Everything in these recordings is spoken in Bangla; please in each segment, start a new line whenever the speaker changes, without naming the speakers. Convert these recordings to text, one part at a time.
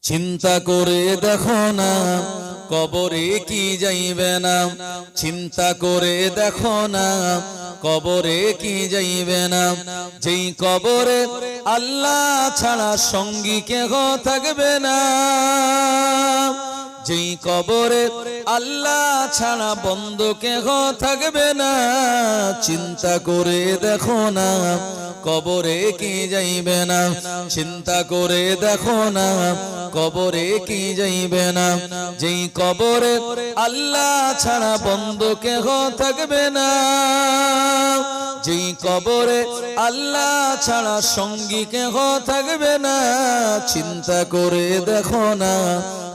চিন্তা করে দেখো না কবরে কি যাইবে না, চিন্তা করে দেখো না কবরে কি যাইবে না। যেই কবরে আল্লাহ ছাড়া সঙ্গী কেহ থাকবে না, যেই কবরে আল্লাহ ছাড়া বন্ধু কেহ থাকবে না। চিন্তা করে দেখো না কবরে কি যাইবে না, চিন্তা করে দেখো না কবরে কি যাইবে না। যেই কবরে আল্লাহ ছাড়া বন্ধু কেহ থাকবে না, যেই কবরে আল্লাহ ছাড়া সঙ্গী কেহ থাকবে না। চিন্তা করে দেখো না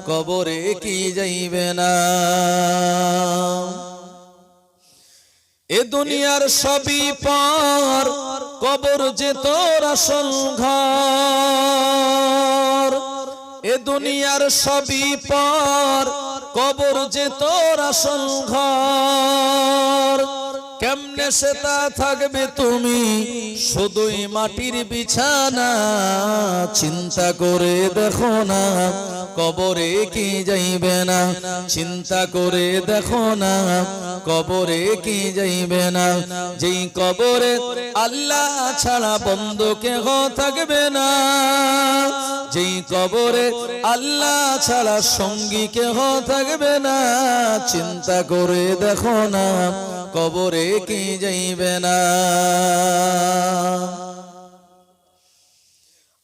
কবরে কি যাইবে না। এ দুনিয়ার সবই পর, কবর যে তোর আসল ঘর। এ দুনিয়ার সবই পর, কবর যে তোর আসল ঘর। কেমনে সেটা থাকবে তুমি শুধুই মাটির বিছানা। চিন্তা করে দেখো না কবরে কি যাইবে না, চিন্তা করে দেখো না কবরে কি যাইবে না। যেই কবরে আল্লাহ ছাড়া বন্ধু কেহ থাকবে না, যেই কবরে আল্লাহ ছাড়া সঙ্গী কেহ থাকবে না। চিন্তা করে দেখো না কবরে কি যাইবে না।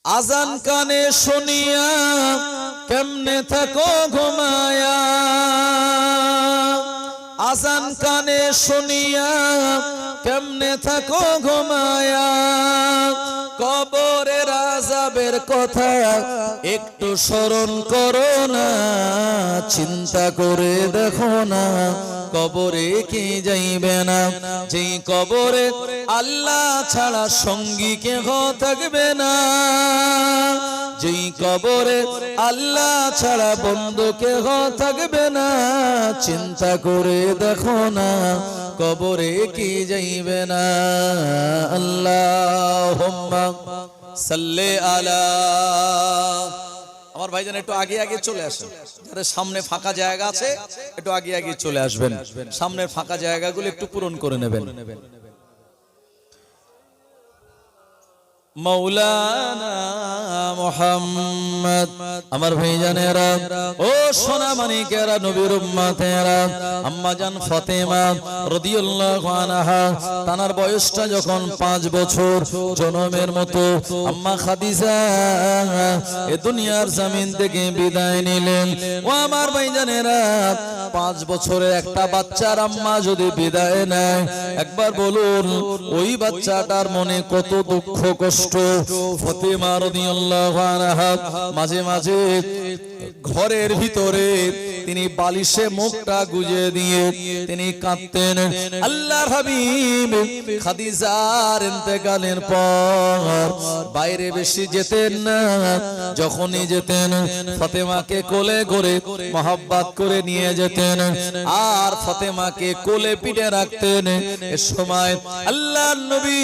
আজান কানে শুনিয়া কেমনে থাকো ঘুমায়া, আজান কানে শুনিয়া কেমনে থাকো ঘুমায়া। কবরের আযাবের কথা একটু স্মরণ করো না, চিন্তা করে দেখো না কবরে কি যাইবে না। যেই কবরে আল্লাহ ছাড়া সঙ্গী কেহ থাকবে না, যেই কবরে আল্লাহ ছাড়া বন্ধু কেহ থাকবে না। চিন্তা করে দেখো না কবরে কি যাইবে না। আল্লাহুম্মা সাল্লি আলা। আমার ভাইজান একটু আগে আগে চলে আসেন, যাদের সামনে ফাঁকা জায়গা আছে একটু আগে আগে চলে আসবেন, সামনের ফাঁকা জায়গাগুলো একটু পূরণ করে নেবেন। মাওলানা মুহাম্মদ। আমার ভাইজানেরা ও সোনা মানিকেরা, নবীর উম্মতেরা, আম্মা জান ফাতেমা রাদিয়াল্লাহু আনহা তানার বয়সটা যখন 5 বছর, জনমের মতো আম্মা খাদিজা এ দুনিয়ার জমিন থেকে বিদায় নিলেন। ও আমার ভাইজানেরা, 5 বছরের একটা বাচ্চার আম্মা যদি বিদায় নেয়, একবার বলুন ওই বাচ্চাটার মনে কত দুঃখ কষ্ট। ফাতেমা রাদিয়াল্লাহু আনহা মাঝে মাঝে ঘরের ভিতরে তিনি বালিশে মুখটা গুজে দিয়ে তিনি কাঁদতেন। আল্লাহর হাবিব খাদিজার ইন্তেকালের পর বাইরে বেশি যেতেন না, যখনই যেতেন ফাতেমাকে কোলে করে মহব্বত করে নিয়ে যেতেন আর ফাতেমাকে কোলে পিঠে রাখতেন। এ সময় আল্লাহর নবী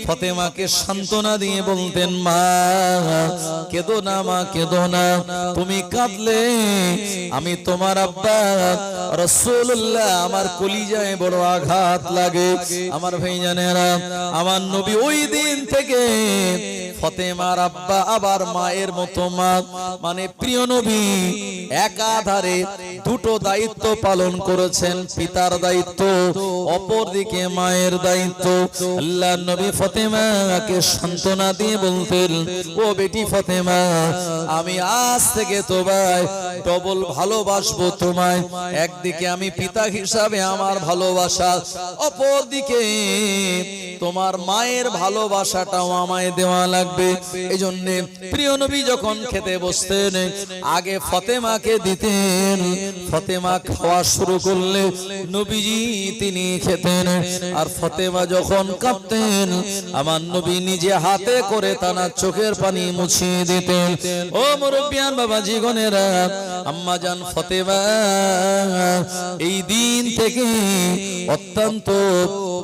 ফাতেমাকে সান্ত্বনা দিয়ে বলতেন, মা কেঁদো না, মা কেঁদো না, তুমি কাঁদলে আমি তোমার আব্বা রাসূলুল্লাহ আমার কলিজায় বড় আঘাত লাগে। আমার ভাইজানেরা, আমার নবী ওই দিন থেকে ফাতেমার আব্বা আবার মায়ের মতো মা, মানে প্রিয় নবী একাধারে দুটো দায়িত্ব পালন করেছেন, পিতার দায়িত্ব অপরদিকে মায়ের দায়িত্ব। আল্লাহর নবী ফাতেমাকে সান্ত্বনা দিয়ে বলতেন, ও বেটি ফাতেমা, আমি আজ থেকে তোমায় ডবল ভালোবাসবো তোমায়। একদিকে আমি পিতা হিসাবে আমার ভালোবাসা, অপরদিকে তোমার মায়ের ভালোবাসাটাও আমায় দেওয়া লাগবে। এই জন্য প্রিয় নবী যখন খেতে বসতেন আগে ফাতেমাকে দিতেন, ফতেমা খাওয়া শুরু করলে নবীজি তিনি খেতেন, আর ফতেমা যখন কাঁদতেন আমার নবী নিজে হাতে করে তার চোখের পানি মুছিয়ে দিতেন। ও মুরব্বিয়ান বাবাজি গণেরা, আম্মা জান ফতেমা এই দিন থেকে অত্যন্ত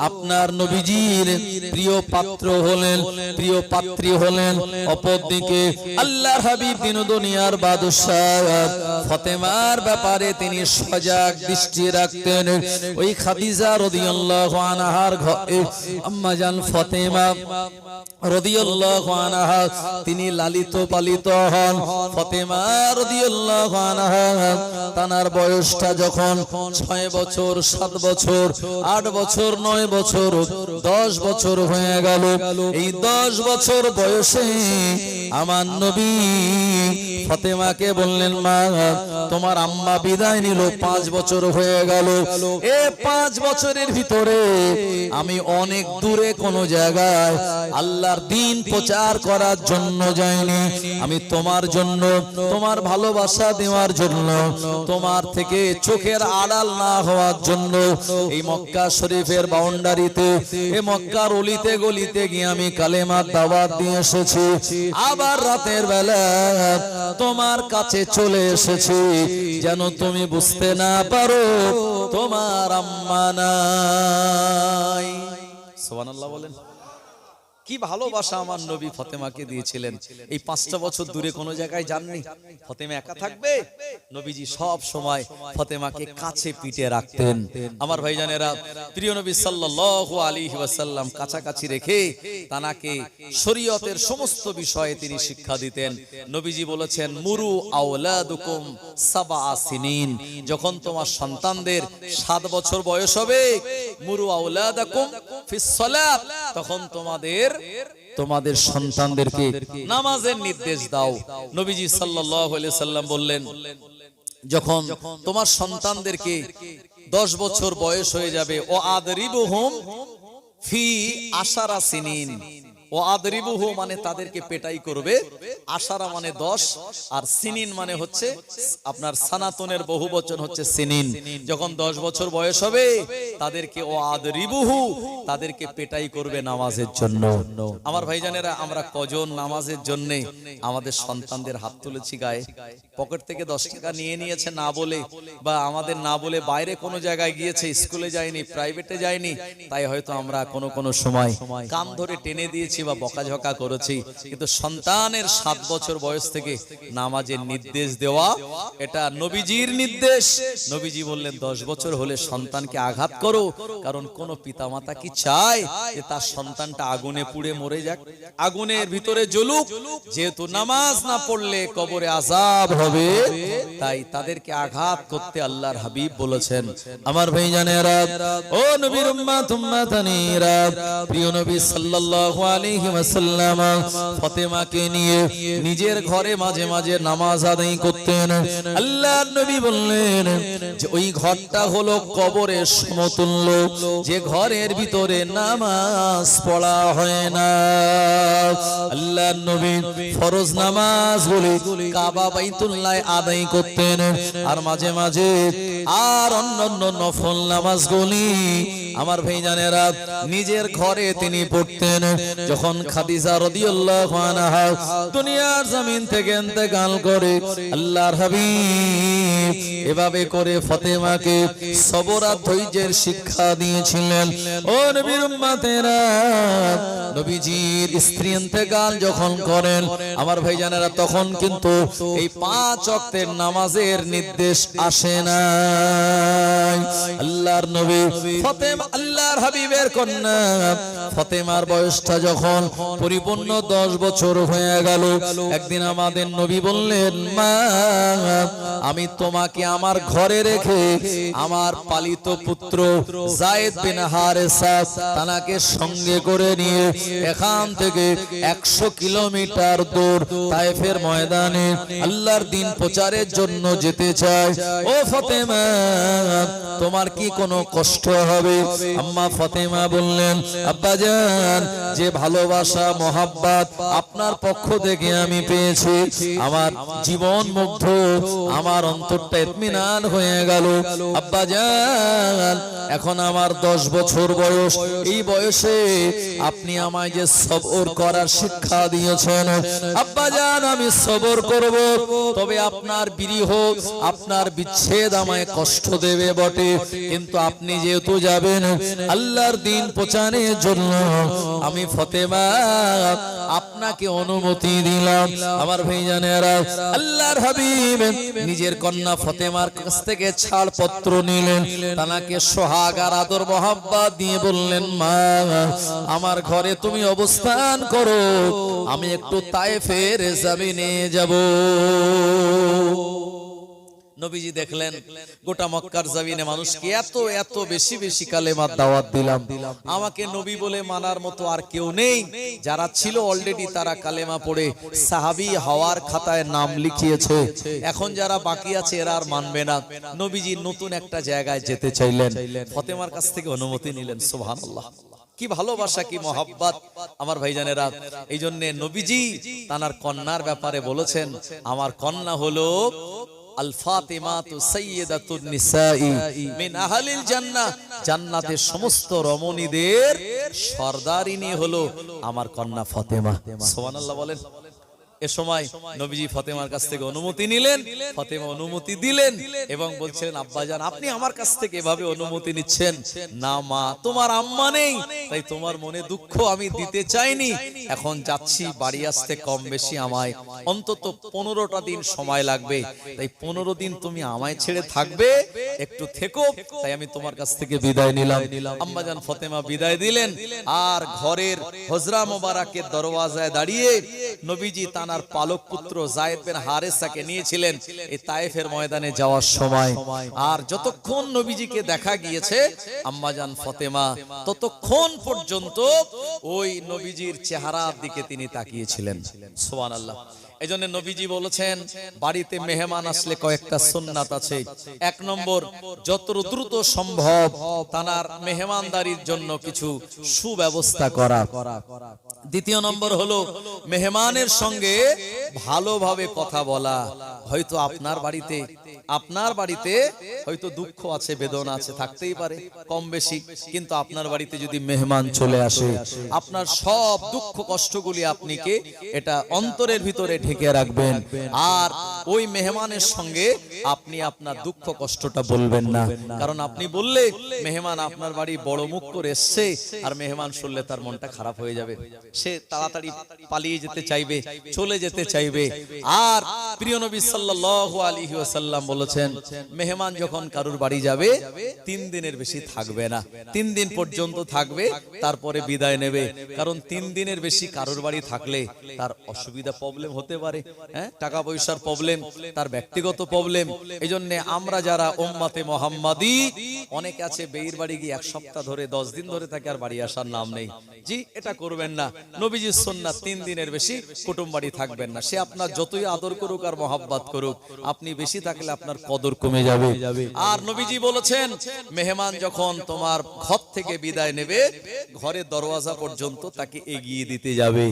আপনার নবীজির প্রিয় পাত্র হলেন, প্রিয় পাত্রী হলেন। অপরদিকে আল্লাহর হাবিব দিন দুনিয়ার বাদশাহ ফতেমার ব্যাপারে তিনি সজাগ দৃষ্টি রাখতেন। ওই খাদিজা রাদিয়াল্লাহু আনহার ঘরে আম্মা জান ফতেমা রাদিয়াল্লাহু আনহা তিনি লালিত পালিত হন। ফতেমা রাদিয়াল্লাহু আনহা তার বয়সটা যখন 6 বছর, 7 বছর, 8 বছর, 9 বছর, 10 বছর হয়ে গেল। এই 10 বছর বয়সে আমার নবী ফতেমাকে বললেন, মা তোমার আম্মা বিদায় নিল, 5 বছর হয়ে গেল। এই 5 বছরের ভিতরে আমি অনেক দূরে কোন জায়গায় আল্লাহর দ্বীন প্রচার করার জন্য যাইনি। আমি তোমার জন্য, তোমার ভালোবাসা দেওয়ার জন্য, তোমার থেকে চোখের আড়াল না হওয়ার জন্য এই মক্কা শরীফের বাউন্ডারিতে, এই মক্কার অলিতে গলিতে গিয়ে আমি কালেমার দাওয়াত দিয়ে এসেছি। আবার রাতের বেলা তোমার কাছে চলে এসেছি যেন তুমি বুঝতে না পারো তোমার আম্মা নাই। সুবহানাল্লাহ বলেন। কি ভালোবাসা আমার নবী ফতেমাকে দিয়েছিলেন। এই 5টা বছর দূরে কোনো জায়গায় যাননি। ফতেমা একা থাকবে, নবীজি সব সময় ফতেমাকে কাছে পিঠে রাখতেন। আমার ভাইজানেরা, প্রিয় নবী সাল্লাল্লাহু আলাইহি ওয়াসাল্লাম কাছাকাছি রেখে তানাকে শরীয়তের সমস্ত বিষয়ে তিনি শিক্ষা দিতেন। নবীজি বলেছেন, মুরু আওলাদুকুম 7 সিনিন, যখন তোমার সন্তানদের 7 বছর বয়স হবে, মুরু আওলাদাকুম ফিস সালাত, তখন তোমাদের সন্তানদেরকে নামাজের নির্দেশ দাও। নবীজি সাল্লাল্লাহু আলাইহি সাল্লাম বললেন, যখন তোমার সন্তানদেরকে 10 বছর বয়স হয়ে যাবে, ও আদরিবুহুম ফি 10 সিনিন, ও আদরিবুহু মানে তাদেরকে পেটাই করবে, আশারা মানে 10, আর সিনিন মানে হচ্ছে আপনার সানাতনের বহুবচন হচ্ছে সিনিন। যখন 10 বছর বয়স হবে তাদেরকে ও আদরিবুহু, তাদেরকে পেটাই করবে নামাজের জন্য। আমার ভাইজানেরা, আমরা কজন নামাজের জন্য আমাদের সন্তানদের হাত তুলেছি গায়ে? পকেট থেকে 10 টাকা নিয়ে নিয়েছে না বলে, বা আমাদের না বলে বাইরে কোনো জায়গায় গিয়েছে, স্কুলে যায়নি, প্রাইভেটে যায়নি, তাই হয়তো আমরা কোনো সময় কান ধরে টেনে দিয়েছি বা বকাঝকা করেছি। কিন্তু সন্তানের 7 বছর বয়স থেকে নামাজের নির্দেশ দেওয়া, এটা নবীজির নির্দেশ। নবীজি বললেন 10 বছর হলে সন্তানকে আঘাত করো, কারণ কোন পিতামাতা কি চায় যে তার সন্তানটা আগুনে পুড়ে মরে যাক, আগুনের ভিতরে জ্বলুক? যেহেতু নামাজ না পড়লে কবরে আযাব হবে, তাই তাদেরকে আঘাত করতে আল্লাহর হাবিব বলেছেন। আমার ভাইজানেরা, ও নবীর উম্মত উম্মাতানিরা, প্রিয় নবী সাল্লাল্লাহু আলাইহি ওয়াসাল্লাম ফতেমাকে নিয়ে নিজের ঘরে মাঝে মাঝে নামাজ আদায় করতেন। আল্লাহর নবী বললেন যে ওই ঘরটা হলো কবরের সমতুল্য, যে ঘরের ভিতরে নামাজ পড়া হয় না। আল্লাহর নবী ফরজ নামাজ বলে কাবা বাইতুল্লাহ আদায় করতেন, আর মাঝে মাঝে আর অন্যান্য নফল নামাজগুলি আমার ভাইজানেরা নিজের ঘরে তিনি পড়তেন। যখন খাদিজা রাদিয়াল্লাহু আনহা দুনিয়ার জমিন থেকে ইন্তেকাল করে, আল্লাহর হাবিব এভাবে করে ফতেমাকে সবর আর ধৈর্যের শিক্ষা দিয়েছিলেন। ও নবীর উম্মতেরা, নবীজির স্ত্রী ইন্তেকাল যখন করেন আমার ভাইজানেরা, তখন কিন্তু এই 5 ওয়াক্তের নামাজের নির্দেশ আসে না। আল্লাহর নবী ফতেমা, আল্লাহর হাবিবের কন্যা ফতেমার বয়সটা যখন পরিপূর্ণ 10 বছর হয়ে গেল, একদিন আমাদের নবী বললেন, মা আমি তোমাকে আমার ঘরে রেখে আমার পালিত পুত্র যায়েদ বিন হারেসা তানাকে সঙ্গে করে নিয়ে এখান থেকে 100 কিলোমিটার দূর তায়েফের ময়দানে আল্লাহর দ্বীন প্রচারের জন্য যেতে চাই। ও ফতেমা, তোমার কি কোনো কষ্ট হবে? আম্মা ফতেমা বললেন, আব্বাজান, যে ভালোবাসা মহাব্বত আপনার পক্ষ থেকে আমি পেয়েছি, আমার জীবন মুগ্ধ, আমার অন্তরটা ইতমিনান হয়ে গেল। আব্বাজান এখন আমার 10 বছর বয়স, এই বয়সে আপনি আমায় যে সবর করার শিক্ষা দিয়েছেন আব্বাজান, আমি সবর করব, তবে আপনার বিরহ আপনার বিচ্ছেদ আমায় কষ্ট দেবে বটে, কিন্তু আপনি যেহেতু যাবেন আল্লাহর দিন প্রচারের জন্য, আমি ফতেমা আপনাকে অনুমতি দিলাম। আমার ভাইজানেরা, আল্লাহর হাবিব নিজের কন্যা ফতেমার কাছ থেকে ছাড়পত্র নিলেন, তাকে সোহাগ আর আদর মোহাব্বত দিয়ে বললেন, মা আমার ঘরে তুমি অবস্থান করো, আমি একটু তায়েফের জমিনে যাব। নবীজি দেখলেন গোটা মক্কার জমিনে মানুষকে এত এত বেশি বেশি কালেমার দাওয়াত দিলাম, আমাকে নবী বলে মানার মতো আর কেউ নেই। যারা ছিল অলরেডি তারা কালেমা পড়ে সাহাবী হওয়ার খাতায় নাম লিখিয়েছে, এখন যারা বাকি আছে এরা আর মানবে না। নবীজি নতুন একটা জায়গায় যেতে চাইলেন, ফতেমার কাছ থেকে অনুমতি নিলেন। সুবহানাল্লাহ, কি ভালোবাসা, কি মহব্বত আমার ভাইজানেরা। এই জন্য নবীজি তার কন্যার ব্যাপারে বলেছেন, আমার কন্যা হলো আল ফাতিমাতু সাইয়্যিদাতুন নিসাই মিন আহলিল জান্নাহ, জান্নাতের সমস্ত রমণীদের সরদারিনী হলো আমার কন্যা ফাতেমা। সুবহানাল্লাহ বলেন। এ সময় নবীজি ফাতেমার কাছ থেকে অনুমতি নিলেন, ফাতেমা অনুমতি দিলেন এবং বলছিলেন, আব্বাজান আপনি আমার কাছ থেকে এভাবে অনুমতি নিচ্ছেন না, মা তোমার আম্মা নেই, তাই তোমার মনে দুঃখ আমি দিতে চাইনি, এখন যাচ্ছি, বাড়ি আসতে কম বেশি আমায় অন্তত 15টা দিন সময় লাগবে, তাই 15 দিন তুমি আমায় ছেড়ে থাকবে, একটু থেকো, তাই আমি তোমার কাছ থেকে বিদায় নিলাম। আম্মাজান ফাতেমা বিদায় দিলেন, আর ঘরের হজরা মোবারকের দরওয়াজায় দাঁড়িয়ে নবীজি তার পালক পুত্র যায়েদ বিন হারেসাকে নিয়েছিলেন এই তায়েফের ময়দানে যাওয়ার সময়। আর যতক্ষণ নবীজিকে দেখা গিয়েছে আম্মাজান ফাতেমা ততক্ষণ পর্যন্ত ওই নবীজির চেহারার দিকে তিনি তাকিয়েছিলেন। সুবহানাল্লাহ। এজন্য নবীজি বলেছেন, বাড়িতে মেহমান আসলে কয়েকটা সুন্নাত আছে। 1 নম্বর, যত দ্রুত সম্ভব তার মেহমানদারির জন্য কিছু সুব্যবস্থা করা। 2 নম্বর হলো মেহমানের সঙ্গে ভালোভাবে কথা বলা। হয়তো আপনার বাড়িতে হয়তো দুঃখ আছে, বেদনা আছে, থাকতেই পারে কম বেশি, কিন্তু আপনার বাড়িতে যদি মেহমান চলে আসে, আপনার সব দুঃখ কষ্টগুলি আপনিকে এটা অন্তরের ভিতরে ঢেকে রাখবেন, আর ওই মেহমানের সঙ্গে আপনি আপনার দুঃখ কষ্টটা বলবেন না, কারণ আপনি বললে মেহমান আপনার বাড়ি বড় মুখ করে এসছে, আর মেহমান শুনলে তার মনটা খারাপ হয়ে যাবে, সে তাড়াতাড়ি পালিয়ে যেতে চাইবে, চলে যেতে চাইবে। আর প্রিয় নবী সাল্লাল্লাহু আলাইহি ওয়াসাল্লাম বলেছেন, মেহমান যখন কারুর বাড়ি যাবে 3 দিনের বেশি থাকবে না, 3 দিন পর্যন্ত থাকবে, তারপরে বিদায় নেবে, কারণ 3 দিনের বেশি কারুর বাড়ি থাকলে তার অসুবিধা, প্রবলেম হতে পারে, টাকা পয়সার প্রবলেম, তার ব্যক্তিগত প্রবলেম। এই জন্য আমরা যারা উম্মতে মুহাম্মাদি, অনেক আছে বেইর বাড়ি গিয়ে 1 সপ্তাহ ধরে 10 দিন ধরে থাকে আর বাড়ি আসার নাম নেই। জি, এটা করবেন না। নবীজির সুন্নাত 3 দিনের বেশি কুটুম বাড়ি থাকবেন না। সে আপনার যতই আদর করুক আর মহব্বত করুক, আপনি বেশি থাকলে আপনার কদর কমে যাবে। আর নবীজি বলেছেন, মেহমান যখন তোমার ঘর থেকে বিদায় নেবে, ঘরের দরওয়াজা পর্যন্ত তাকে এগিয়ে দিতে যাবে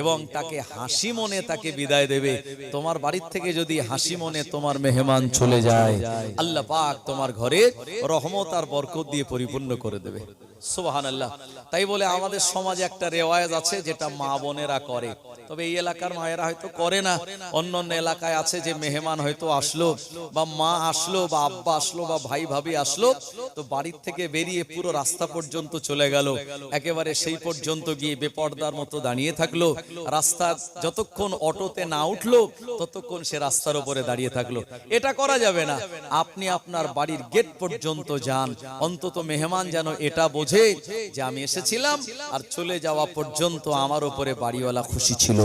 এবং তাকে হাসি মনে তাকে বিদায় দেবে। তোমার বাড়ির থেকে যদি হাসি মনে তোমার মেহমান চলে যায়, আল্লাহ পাক তোমার ঘরে রহমত আর বরকত দিয়ে পরিপূর্ণ করে দেবে। সুবহানাল্লাহ। তাই বলে আমাদের সমাজে একটা রেওয়াজ আছে যেটা মা বোনেরা করে, তবে এই এলাকার মায়েরা হয়তো করে না। অন্য অন্য এলাকায় আছে যে মেহমান হয়তো আসলো, বা মা আসলো, বা আব্বা আসলো, বা ভাই ভাবি আসলো, তো বাড়ির থেকে বেরিয়ে পুরো রাস্তা পর্যন্ত চলে গেল, একেবারে সেই পর্যন্ত গিয়ে বেপরদার মতো দাঁড়িয়ে থাকলো। রাস্তা যতক্ষণ অটোতে না উঠলো ততক্ষণ সে রাস্তার উপরে দাঁড়িয়ে থাকলো। এটা করা যাবে না। আপনি আপনার বাড়ির গেট পর্যন্ত যান, অন্তত মেহমান যেন এটা বোঝে যে আমি এসেছিলাম, আর চলে যাওয়া পর্যন্ত আমার উপরে বাড়িওয়ালা খুশি ছিল,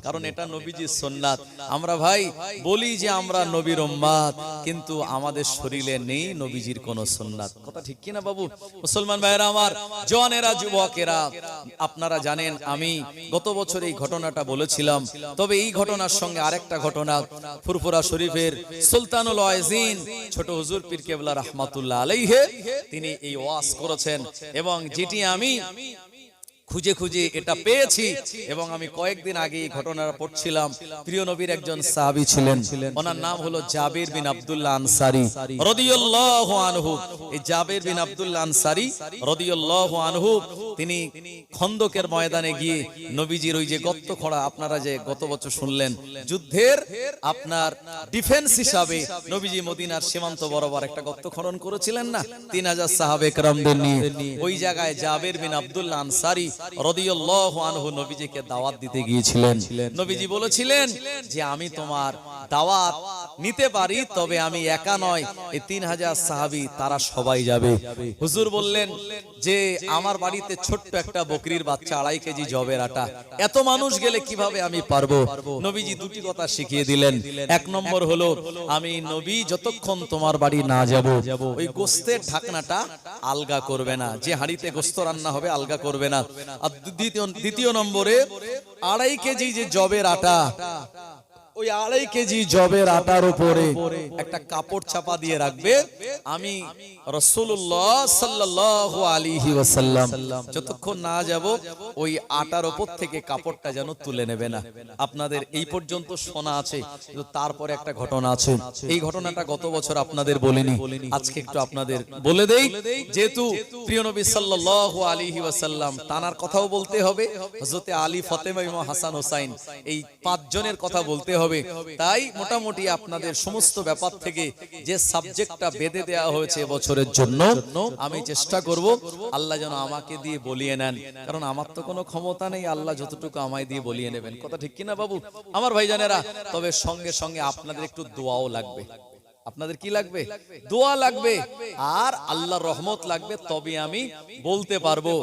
কারণ এটা নবীজির সুন্নাত। আমরা ভাই বলি যে আমরা নবীর উম্মত, কিন্তু আমাদের শরীরে নেই নবীজির কোন সুন্নাত। কথা ঠিক কিনা বাবু? মুসলমান ভাইরা আমার, জওয়ানেরা, যুবকেরা, আপনারা জানেন আমি গত বছর এই ঘটনাটা বলেছিলাম, তবে এই ঘটনার সঙ্গে আরেকটা ঘটনা, ফুরফুরা শরীফের সুলতানুল ওয়াইজিন ছোট হুজুর পীর কেবলা রাহমাতুল্লাহ আলাইহি তিনি এই ওয়াজ করেছেন, এবং যেটি আমি খুঁজে খুঁজে এটা পেয়েছি এবং আমি কয়েকদিন আগে এই ঘটনাটা পড়ছিলাম। প্রিয় নবীর একজন সাহাবী ছিলেন, ওনার নাম হলো জাবির বিন আব্দুল্লাহ আনসারী রাদিয়াল্লাহু আনহু। এই জাবির বিন আব্দুল্লাহ আনসারী রাদিয়াল্লাহু আনহু তিনি খন্দকের ময়দানে গিয়ে নবীজির ওই যে গর্ত খোঁড়া, আপনারা যে গত বছর শুনলেন যুদ্ধের আপনার ডিফেন্স হিসাবে নবীজি মদিনার সীমান্ত বরাবর একটা গর্ত খনন করেছিলেন না 3000 সাহাবে কেরামদের নিয়ে। ওই জায়গায় জাবির বিন আব্দুল্লাহ আনসারী রাদিয়াল্লাহু আনহু নবীজিকে দাওয়াত দিতে গিয়েছিলেন। নবীজি বলেছিলেন যে আমি তোমার দাওয়াত নিতে পারি, তবে আমি একা নয়, এই 3000 সাহাবী তারা সবাই যাবে। হুজুর বললেন যে আমার বাড়িতে ছোট্ট একটা বকরির বাচ্চা, 2.5 কেজি জবের আটা, এত মানুষ গেলে কিভাবে আমি পারবো? নবীজি দুটি কথা শিখিয়ে দিলেন। এক নম্বর হলো আমি নবী যতক্ষণ তোমার বাড়ি না যাব ওই গোস্তের ঢাকনাটা আলগা করবে না, যে হাঁড়িতে গোস্ত রান্না হবে আলগা করবে না। আর দ্বিতীয় নম্বরে 2.5 কেজি যে জবের আটা, ওই 2.5 কেজি জবের আটার উপরে একটা কাপড় চাপা দিয়ে রাখবে। আমি রাসূলুল্লাহ সাল্লাল্লাহু আলাইহি ওয়াসাল্লাম যতক্ষণ না যাব ওই আটার উপর থেকে কাপড়টা যেন তুলে নেবে না। আপনাদের এই পর্যন্ত শোনা আছে, কিন্তু তারপরে একটা ঘটনা আছে। এই ঘটনাটা গত বছর আপনাদের বলিনি, আজকে একটু আপনাদের বলে দেই। যেহেতু প্রিয় নবী সাল্লাল্লাহু আলাইহি ওয়াসাল্লাম, তানার কথাও বলতে হবে, হযরতে আলী, ফাতেমা, ইমাম হাসান, হোসাইন, এই 5 জনের কথা বলতে হবে। তাই মোটামুটি আপনাদের সমস্ত ব্যাপার থেকে যে সাবজেক্টটা বেঁধে দেওয়া হয়েছে বছরের জন্য, আমি চেষ্টা করব আল্লাহ যেন আমাকে দিয়ে বলিয়ে নেন, কারণ আমার তো কোনো ক্ষমতা নেই, আল্লাহ যতটুকু আমায় দিয়ে বলিয়ে নেবেন। কথা ঠিক কিনা বাবু আমার ভাইজানেরা? তবে সঙ্গে সঙ্গে আপনাদের একটু দোয়াও লাগবে। আপনাদের কি লাগবে? দোয়া লাগবে আর আল্লাহর রহমত লাগবে, তবে আমি বলতে পারবো।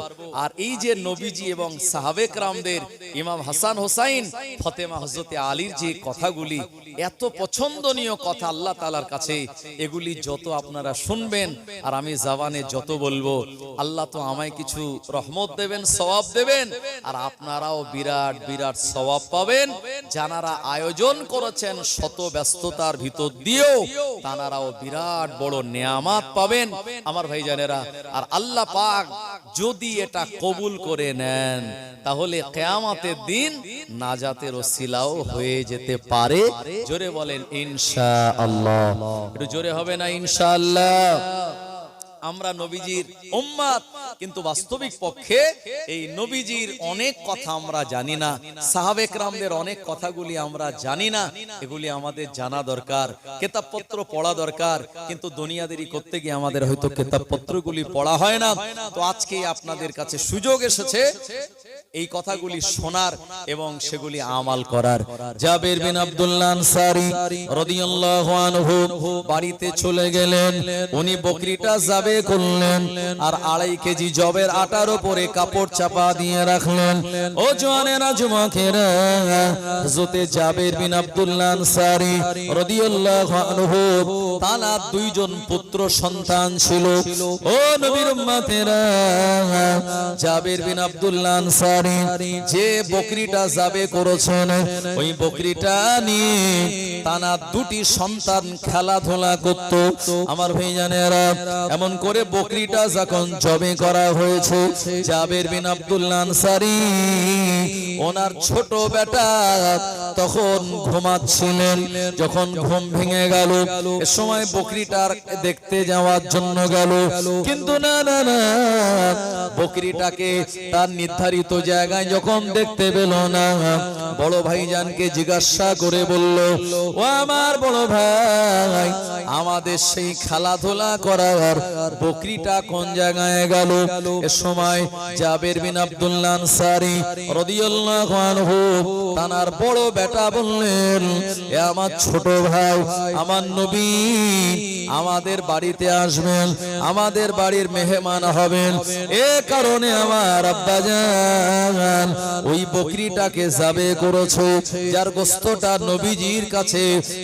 আর এই যে নবীজি এবং সাহাবে কেরামদের, ইমাম হাসান, হোসাইন, ফাতেমা, হযরতে আলীর যে কথাগুলি, এত পছন্দনীয় কথা আল্লাহ তাআলার কাছে, এগুলি যত আপনারা শুনবেন আর আমি জবানে যত বলবো, আল্লাহ তো আমায় কিছু রহমত দেবেন, সওয়াব দেবেন, আর আপনারাও বিরাট বিরাট সওয়াব পাবেন। যারা আয়োজন করেছেন শত ব্যস্ততার ভিতর দিয়েও তানারাও বিরাট বড় নেয়ামত পাবেন আমার ভাইজানেরা। আর আল্লাহ পাক যদি এটা কবুল করে নেন, তাহলে কিয়ামতের দিন নাজাতের ওসিলাও হয়ে যেতে পারে। জোরে বলেন ইনশাআল্লাহ। একটু জোরে হবে না ইনশাআল্লাহ? আমরা নবীজির উম্মত, কিন্তু বাস্তবিক পক্ষে এই নবীজির অনেক কথা আমরা জানি না, সাহাবে কেরামদের অনেক কথাগুলি আমরা জানি না। এগুলি আমাদের জানা দরকার, কিতাবপত্র পড়া দরকার, কিন্তু দুনিয়াদারি করতে গিয়ে আমাদের হয়তো কিতাবপত্রগুলি পড়া হয় না। তো আজকে আপনাদের কাছে সুযোগ এসেছে এই কথাগুলি শোনার এবং সেগুলি আমাল করার। জাবির বিন আব্দুল্লাহ আনসারী রাদিয়াল্লাহু আনহু বাড়িতে চলে গেলেন। উনি বকরিটা যাবে করলেন আর 2.5 কেজি জবের আটার উপরে কাপড় চাপা দিয়ে রাখলেন। ও জওয়ানেরা, যুবকেরা, হযরতে জাবির বিন আব্দুল্লাহ আনসারী রাদিয়াল্লাহু আনহু, তার 2 জন পুত্র সন্তান ছিল। ও নবীর উম্মতেরা, জাবির বিন আব্দুল্লাহ আনসারী যে বকরিটা যাবে করেছেন, ওই বকরিটা নিয়ে তার 2টি সন্তান খেলাধুলা করত আমার ভাইজানেরা। এমন করে বকরিটা যখন জবে করা হয়েছে, জাবির বিন আব্দুল্লাহ আনসারী ওনার ছোট বেটা তখন ঘুমাচ্ছিলেন। যখন ঘুম ভেঙে গেল, এ সময় বকরিটার দেখতে যাওয়ার জন্য গেল, কিন্তু না না না, বকরিটাকে তার নির্ধারিত জায়গায় যখন দেখতে পেল না, বড় ভাইজানকে জিজ্ঞাসা করে বলল, ও আমার বড় ভাই, আমাদের সেই খেলাধুলা করার বকরিটা কোন জায়গায় গেল? এ সময় জাবির বিন আব্দুল্লাহ আনসারী রাদিয়াল্লাহু আনহু তার বড় বেটা বললেন, এ আমার ছোট ভাই, আমার নবী আমাদের বাড়িতে আসবেন, আমাদের বাড়ির মেহমান হবেন, এ কারণে আমার আব্বাজান ওই বকরিটাকে যাবে করেছে, যার গোশতটা নবীজির কাছে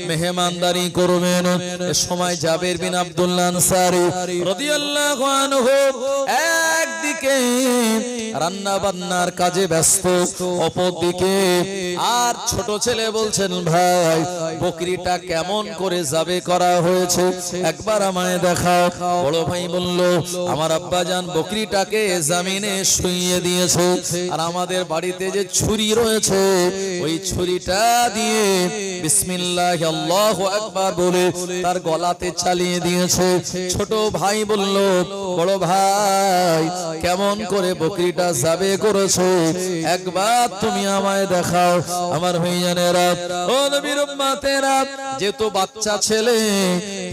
মেহমানদারি করবেন। এ সময় জাবির বিন আব্দুল্লাহ আনসারী রাদিয়াল্লাহু আনহু একদিকে একদিকে রান্না বান্নার কাজে ব্যস্ত, অপরদিকে আর ছোট ছেলে বলছেন ভাই বকরিটা কেমন করে যাবে করা হয়েছে একবার আমায় দেখাও। বড় ভাই বলল আমার আব্বাজান বকরিটাকে জমিনে শুইয়ে দিয়েছে, আর আমাদের বাড়িতে যে ছুরি রয়েছে ওই ছুরিটা দিয়ে বিসমিল্লাহ আল্লাহু আকবার বলে তার গলাতে চালিয়ে দিয়েছে। ছোট ভাই বলল বড় ভাই কেমন করে বকরিটা যাবে করেছে একবার তুমি আমায় দেখাও। আমার ভাইজানেরা ও নবীর উম্মতেরা, যেহেতু বাচ্চা ছেলে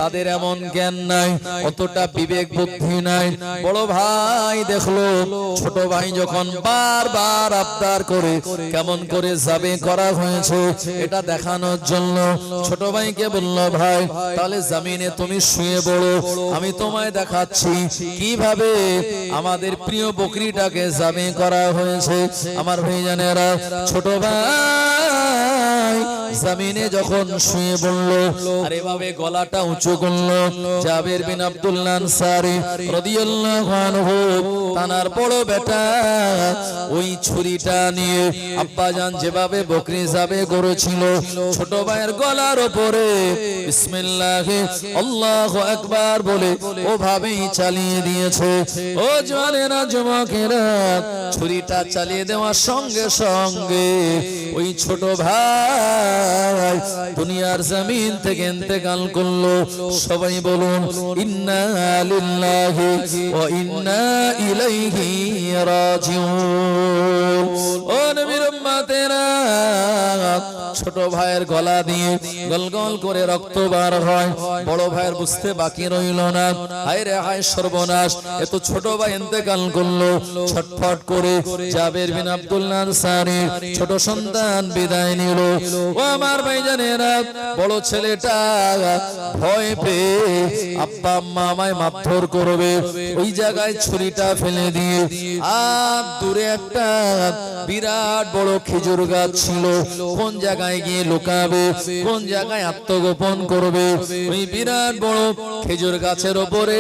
তাদের এমন জ্ঞান নাই, অতটা বিবেক বুদ্ধি নাই। বড় ভাই দেখলো ছোট ভাই যখন বারবার আবদার করে কেমন করে যাবে করা হয়েছে এটা দেখানোর জন্য ছোট ভাইকে বলল ভাই তাহলে জমিনে তুমি শুয়ে পড়ো, আমি তোমায় দেখাচ্ছি কিভাবে আমাদের প্রিয় বকরিটাকে যাবে করা হয়েছে। আমার ভাইজানেরা ছোট ভাই জমিনে যখন শুয়ে পড়লো আর এভাবে গলাটা উঁচু করলো, জাবের বিন আব্দুল্লাহ আনসারী রাদিয়াল্লাহু আনহু তানার বড় বেটা ওই ছুরিটা নিয়ে আব্বাজান যেভাবে বকরি যাবে করেছিল ছোট ভাইয়ের গলার উপরে বিসমিল্লাহ আল্লাহু আকবার বলে ওভাবেই চালিয়ে দিয়েছে। ও জওয়ানেরা যুবকেরা, ছুরিটা চালিয়ে দেওয়ার সঙ্গে সঙ্গে ওই ছোট ভাই দুনিয়ার জমিন থেকে ইন্তেকাল করলো। সবাই বলুন ইন্না লিল্লাহি ওয়া ইন্না ইলাইহি রাজিউন। ও নবীর উম্মতেরা, ছোট ভাইয়ের গলা দিয়ে গলগল করে রক্ত বার হয়। বড় ভাইয়ের বুঝতে বাকি রইল না, হায় রে হায় সর্বনাশ, এত ছোট ভাই ইন্তেকাল করলো। ছটফট করে জাবের বিন আব্দুল্লাহ আনসারী ছোট সন্তান বিদায় নিল। ও আমার ভাইজানেরা, বড় ছেলেটা ভয় পেয়ে আব্বা আম্মা আমায় মারধর করবে ওই জায়গায় ছুরিটা ফেলে দিয়ে আর দূরে একটা বিরাট বড় খেজুর গাছ ছিল, কোন জায়গায় গিয়ে লুকাবে, কোন জায়গায় আত্মগোপন করবে। ওই বিরাট বড় খেজুর গাছের উপরে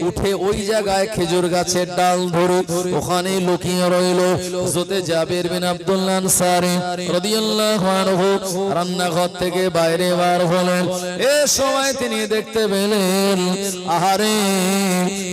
উঠে ওই জায়গায় খেজুর গাছের ডাল ধরে ওখানে লুকিয়ে রইল। হযরতে জাবের বিন আব্দুল্লাহ আনসারী রাদিয়াল্লাহু আনহু রান্নাঘর থেকে বাইরে বার হলেন। এ সময় তিনি দেখতে পেলেন আহারে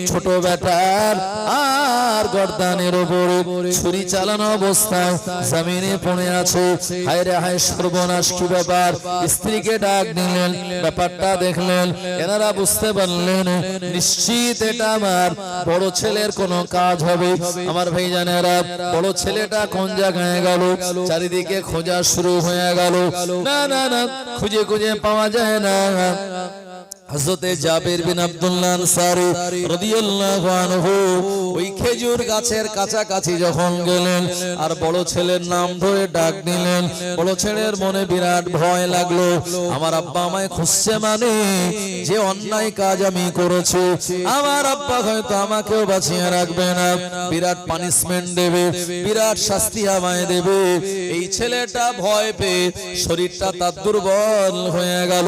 ছোট বেটার আর গর্দানের উপরে ছুরি চালানো অবস্থায় জমিনে পড়ে আছে। হায় রে হায় সর্বনাশ, কি ব্যাপার? স্ত্রীকে ডাক দিলেন, ব্যাপারটা দেখলেন, এনারা বুঝতে পারলেন নিশ্চিত এটা আমার বড় ছেলের কোনো কাজ হবে। আমার ভাইজানেরা, বড় ছেলেটা কোন জায়গায় গেল? চারিদিকে খোঁজা শুরু হয়ে গেল। না না না, খুঁজে খুঁজে পাওয়া যায় না। হযরতে জাবের বিন আব্দুল্লাহ আনসারী রাদিয়াল্লাহু আনহু ওই খেজুর গাছের কাছাকাছি যখন গেলেন আর বড় ছেলের নাম ধরে ডাক দিলেন, বড় ছেলের মনে বিরাট ভয় লাগলো। আমার আব্বা আমায় খুঁজছে মানে যে অন্যায় কাজ আমি করেছি, আমার আব্বা হয়তো আমাকেও বাঁচিয়ে রাখবে না, বিরাট পানিশমেন্ট দেবে, বিরাট শাস্তি আমায় দেবে। এই ছেলেটা ভয় পেয়ে শরীরটা তার দুর্বল হয়ে গেল।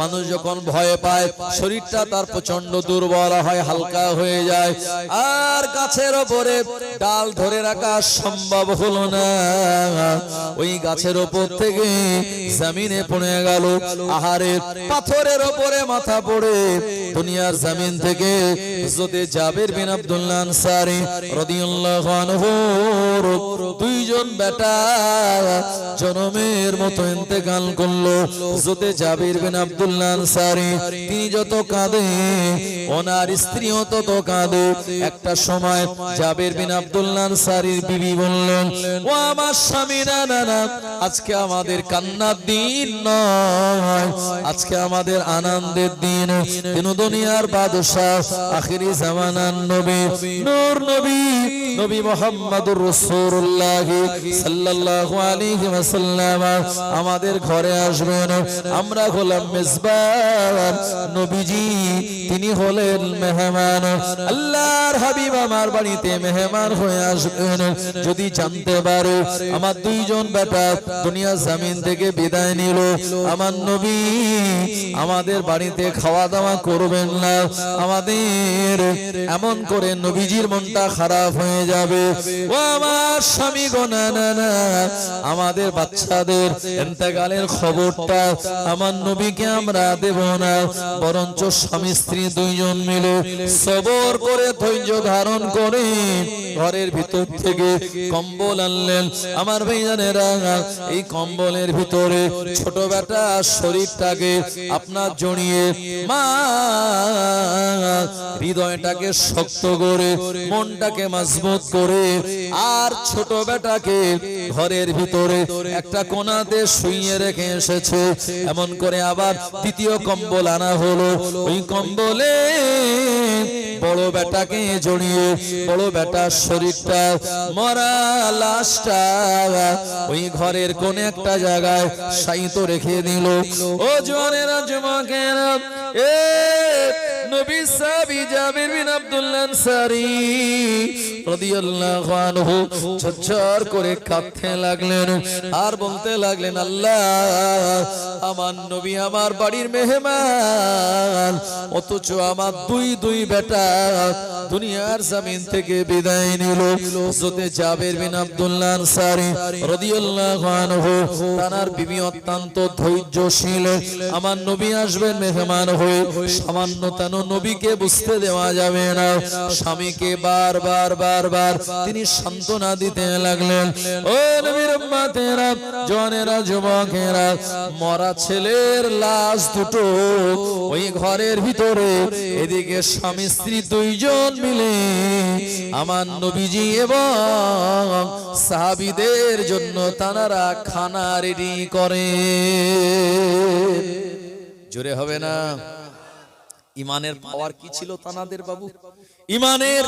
মানুষ যখন ভয় পায় শরীরটা তার প্রচন্ড দুর্বল হয়, হালকা হয়ে যায়। আর গাছের উপরে ডাল ধরে রাখা সম্ভব হলো না, ওই গাছের উপর থেকে জমিনে পড়ে গেল। আহারে পাথরের উপরে মাথা পড়ে দুনিয়ার জমিন থেকে হযরতে জাবের বিন আব্দুল্লাহ আনসারী রাদিয়াল্লাহু আনহু দুইজন বেটা জনমের মতো ইন্তেকাল করলো। হযরতে জাবের বিন আব্দুল্লাহ আনসারী তিনি যত কাঁদে ওনার স্ত্রীও তত কাঁদে। একটা সময় জাবের বিন আব্দুল্লাহ আনসারীর বিবি বললেন, ও আমার স্বামী, না না না, আজকে আমাদের কান্নার দিন নয়, আজকে আমাদের আনন্দের দিন। তিনি দুনিয়ার বাদশাহ, আখিরি জামানার নবী, নূর নবী, নবী মুহাম্মদুর রাসূলুল্লাহ সাল্লাল্লাহু আলাইহি ওয়াসাল্লাম আমাদের ঘরে আসবেন। আমরা হলাম মেজবান, নবীজি তিনি হলেন মেহমান। আল্লাহর হাবিব আমার বাড়িতে মেহমান হয়ে আসবেন যদি জানতে পারে আমার দুইজন বেটা দুনিয়া জমিন থেকে বিদায় নিল, আমার নবী আমাদের বাড়িতে খাওয়া দাওয়া করবেন না, আমাদের এমন করে নবীজির মনটা খারাপ হয়ে যাবে। ও আমার স্বামী গো, না না না, আমাদের বাচ্চাদের ইন্তেকালের খবরটা আমার নবীকে আমরা দেব না, বরঞ্চ স্বামী স্ত্রী দুইজন মিলে সবর করে ধৈর্য ধারণ করে ঘরের ভিতর থেকে কম্বল আনলেন। আমার ভাইজানেরা, এই কম্বলের ভিতরে ছোট বেটা শরীরটাকে আপনার জড়িয়ে মা হৃদয়টাকে শক্ত করে মনটাকে মজবুত করে আর ছোট বেটাকে ঘরের ভিতরে একটা কোণাতে শুইয়ে রেখে এসেছে। এমন করে আবার দ্বিতীয় কম্বল আনা হলো, ওই কম্বলে বড় বেটাকে জড়িয়ে বড় বেটার শরীরটা মরা লাশটা ওই ঘরের কোন একটা জায়গায় শায়িত রেখে দিল। ও জওয়ানেরা যুবকেরা, এ নবী সাহাবী জাবির বিন আব্দুল্লাহ আনসারী রাদিয়াল্লাহু আনহু ঝরঝর করে কাঁদতে লাগলেন আর বলতে লাগলেন, আল্লাহ আমার নবী আমার বাড়ির মেহমান, অথচ আমার দুই বেটা দুনিয়ার জমিন থেকে বিদায় নিল। হযরত জাবির বিন আব্দুল্লাহ আনসারী রাদিয়াল্লাহু আনহু তার বিবি অত্যন্ত ধৈর্যশীল। আমার নবী আসবেন মেহমান হয়ে, সামান্য তানো নবীকে বুঝতে দেওয়া যাবে না। স্বামীকে বারবার তিনি সান্ত্বনা দিতে লাগলেন। ও নবীর উম্মতেরা, জওয়ানেরা, যুবকেরা, মরা ছেলের লাশ দুটো ওই ঘরের ভিতরে, এদিকে স্বামী স্ত্রী দুইজন মিলে আমার নবীজি এবং সাহাবীদের জন্য তারা খানা রেডি করে। জোরে হবে না? ইমানের পাওয়ার কি ছিল তানাদের বাবু, ইমানের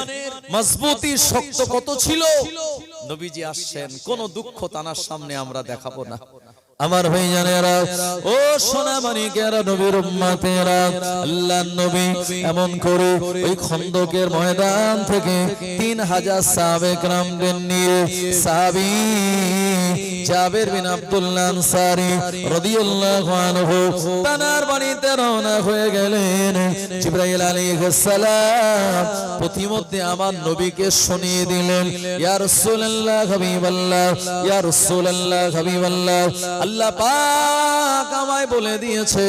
মজবুতি শক্ত কত ছিল। নবীজি আসছেন, কোন দুঃখ তানার সামনে আমরা দেখাবো না। আমার ভাইজানেরা, ও সোনামানিকেরা, নবীর উম্মতেরা, আল্লাহর নবী এমন করে ওই খন্দকের ময়দান থেকে 3000 সাহাবে کرامদের নিয়ে সাহাবী জাবির বিন আব্দুল্লাহ আনসারী রাদিয়াল্লাহু আনহু তানার বাড়িতে রওনা হয়ে গেলেন। জিবরাইল আলাইহিস সালাম প্রতিমধ্যে আমার নবীকে শুনিয়ে দিলেন, ইয়া রাসূলুল্লাহ হাবিবাল্লাহ, ইয়া রাসূলুল্লাহ হাবিবাল্লাহ, আল্লাহ পাক আমায় বলে দিয়েছে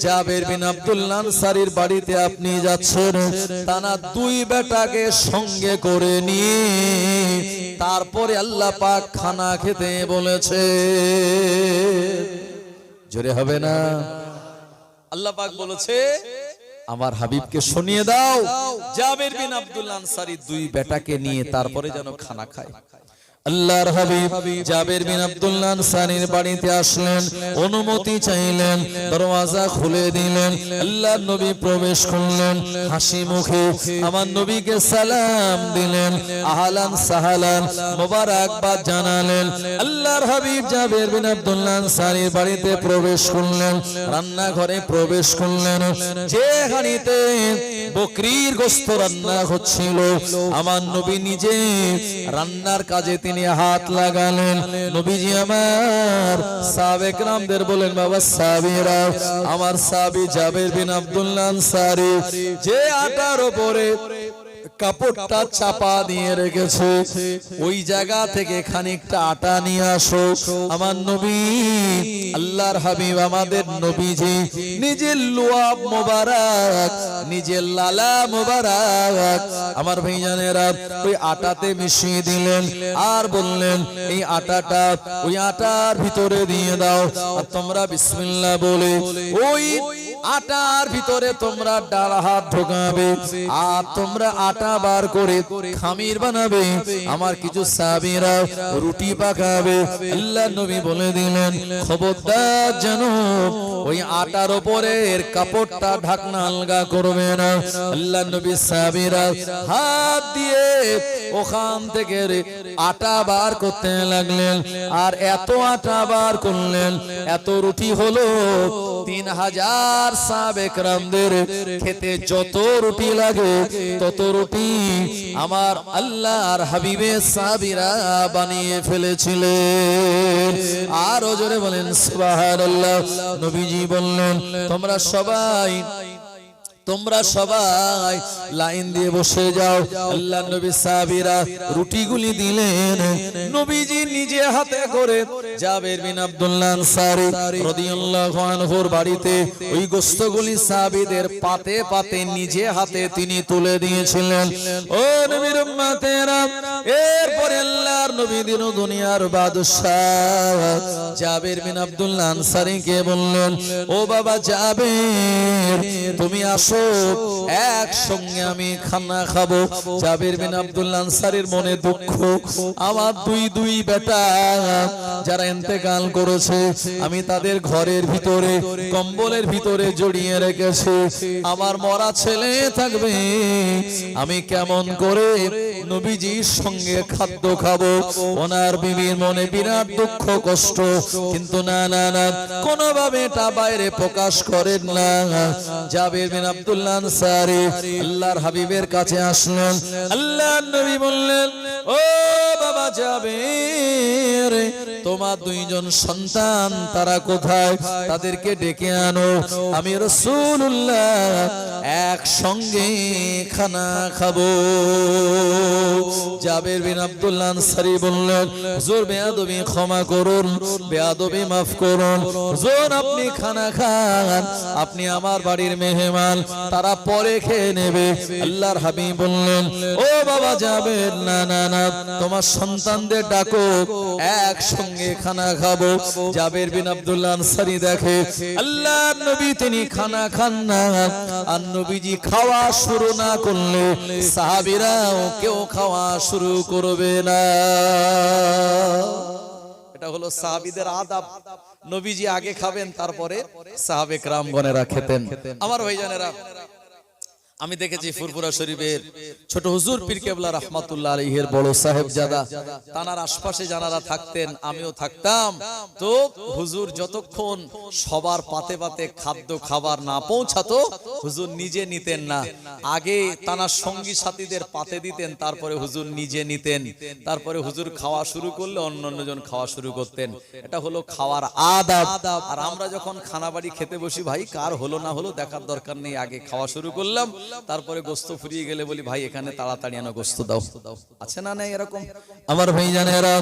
জাবির বিন আব্দুল্লাহ আনসারীর বাড়িতে আপনি যাচ্ছেন, তানা দুই বেটাকে সঙ্গে করে নিয়ে তারপরে আল্লাহ পাক খানা খেতে বলেছে। জোরে হবে না? আল্লাহ পাক বলেছে আমার হাবিবকে শুনিয়ে দাও জাবির বিন আব্দুল্লাহ আনসারী দুই বেটাকে নিয়ে তারপরে যেন খানা খায়। আল্লাহর হাবিব জাবির বিন আব্দুল্লাহ আনসারীর বাড়িতে আসলেন, অনুমতি চাইলেন, দরওয়াজা খুলে দিলেন। আল্লাহর নবী প্রবেশ করলেন, হাসি মুখে আমার নবীকে সালাম দিলেন, আহলান সাহালান মোবারকবাদ জানালেন। আল্লাহর হাবিব জাবির বিন আব্দুল্লাহ আনসারীর বাড়িতে প্রবেশ করলেন, রান্নাঘরে প্রবেশ করলেন। যে হাঁড়িতে বকরির গোশত রান্না হচ্ছিল, আমার নবী নিজে রান্নার কাজে তিনি হাত লাগালেন। নবীজি আমার সাহাবে کرامদের বলেন, বাবা সাহাবীরা, আমার সাহাবী জাবির বিন আব্দুল্লাহ আনসারী যে আটার উপরে কাপড়টা চাপা দিয়ে রেখেছে, ওই জায়গা থেকে খানিকটা আটা নিয়ে আসো। আমার নবী আল্লাহর হাবিব আমাদের নবীজি নিজের লুয়াব মোবারক, নিজের লালা মোবারক আমার ভাইজানেরা ওই আটাতে মিশিয়ে দিলেন আর বললেন, এই আটাটা ওই আটার ভিতরে দিয়ে দাও, আর তোমরা বিসমিল্লাহ বলে ওই আটার ভিতরে তোমরা ডাল হাত ঢোকাবে আর তোমরা আটা বার করে খামির বানাবে। আমার কিছু সাহাবীরা রুটি পাকাবে। আল্লাহর নবী বলে দিলেন, খবরদার যেন ওই আটার উপরের কাপড়টা ঢাকনা আলগা করবে না। আল্লাহর নবী সাহাবীরা হাত দিয়ে ওখান থেকে আটা বার করতে লাগলেন আর এত আটা বার করলেন, এত রুটি হলো 3000 আর সাহাবে কেরামদের খেতে যত রুটি লাগে তত রুটি আমার আল্লাহর হাবিবের সাহাবীরা বানিয়ে ফেলেছিলেন। আর জোরে বলেন সুবহানাল্লাহ। নবীজি বললেন তোমরা সবাই লাইন দিয়ে বসে যাও। আল্লাহর নবী সাহাবীরা রুটিগুলি দিলেন। নবীজি নিজে হাতে করে জাবের বিন আব্দুল্লাহ আনসারী রাদিয়াল্লাহু আনহুর বাড়িতে ওই গোশতগুলি সাহাবীদের পাতে পাতে নিজে হাতে তিনি তুলে দিয়েছিলেন। ও নবীর উম্মতেরা, এরপরে আল্লাহর নবী দিন দুনিয়ার বাদশাহ জাবের বিন আব্দুল্লাহ আনসারীকে বললেন, ও বাবা জাবের, তুমি আসো, একসঙ্গে আমি খানা খাবো। জাবের বিন আব্দুল্লাহ আনসারীর মনে দুঃখ, আমার দুই বেটা যারা ইন্তেকাল করেছে, আমি তাদের ঘরের ভিতরে কম্বলের ভিতরে জড়িয়ে রেখেছি। আমার মরা ছেলে থাকবে, আমি কেমন করে নবীজির সঙ্গে খাদ্য খাবো? ওনার বিবির মনে বিরাট দুঃখ কষ্ট, কিন্তু না না না, কোনোভাবে এটা বাইরে প্রকাশ করেন না। জাবের বিন আব্দুল্লাহ আনসারী আল্লাহর হাবিবের কাছে আসলেন। আল্লাহর নবী বললেন, ও বাবা জাবের, তোমার দুইজন সন্তান তারা কোথায়? তাদেরকে ডেকে আনো, আমি রাসূলুল্লাহ একসঙ্গে খানা খাবো। জাবের বিন আব্দুল্লাহ আনসারী বললেন, হুজুর বেয়াদবি ক্ষমা করুন, বেয়াদবি মাফ করুন। হুজুর আপনি খানা খান, আপনি আমার বাড়ির মেহমান, তারা পরে খেয়ে নেবে। আল্লাহর হাবিব বললেন, ও বাবা জাবের, না না না, তোমার সন্তানদের ডাকো, একসঙ্গে খানা খাবো। জাবের বিন আব্দুল্লাহ আনসারী দেখে আল্লাহর নবী তিনি খানা খান না, আর নবীজি খাওয়া শুরু না করলে সাহাবীরাও কেউ খাওয়া শুরু করবে না। এটা হলো সাহাবীদের আদব। নবীজি আগে খাবেন, তারপরে সাহাবে কেরামগণেরা খেতেন। আমার ভাইজানেরা, আমি দেখেছি ফুরফুরা শরীফের ছোট হুজুর পীর কেবলা রাহমাতুল্লাহ আলাইহির বড় সাহেবজাদা, তানার আশপাশে যারা থাকতেন, আমিও থাকতাম, তো হুজুর যতক্ষণ সবার পাতে পাতে খাদ্য খাবার না পৌঁছাতো হুজুর নিজে নিতেন না। আগে তানার সঙ্গী সাথীদের পাতে দিতেন, তারপরে হুজুর নিজে নিতেন। তারপরে হুজুর খাওয়া শুরু করলে অন্যান্যজন খাওয়া শুরু করতেন। এটা হলো খাওয়ার আদব। আর আমরা যখন খানা বাড়ি খেতে বসি, ভাই কার হলো না হলো দেখার দরকার নেই, আগে খাওয়া শুরু করলাম, তারপরে গোস্ত ফুরিয়ে গেলে বলি ভাই এখানে তাড়াতাড়ি আনো গোস্ত দাও। আছে না নাই এরকম? আমার ভাইজানেরা,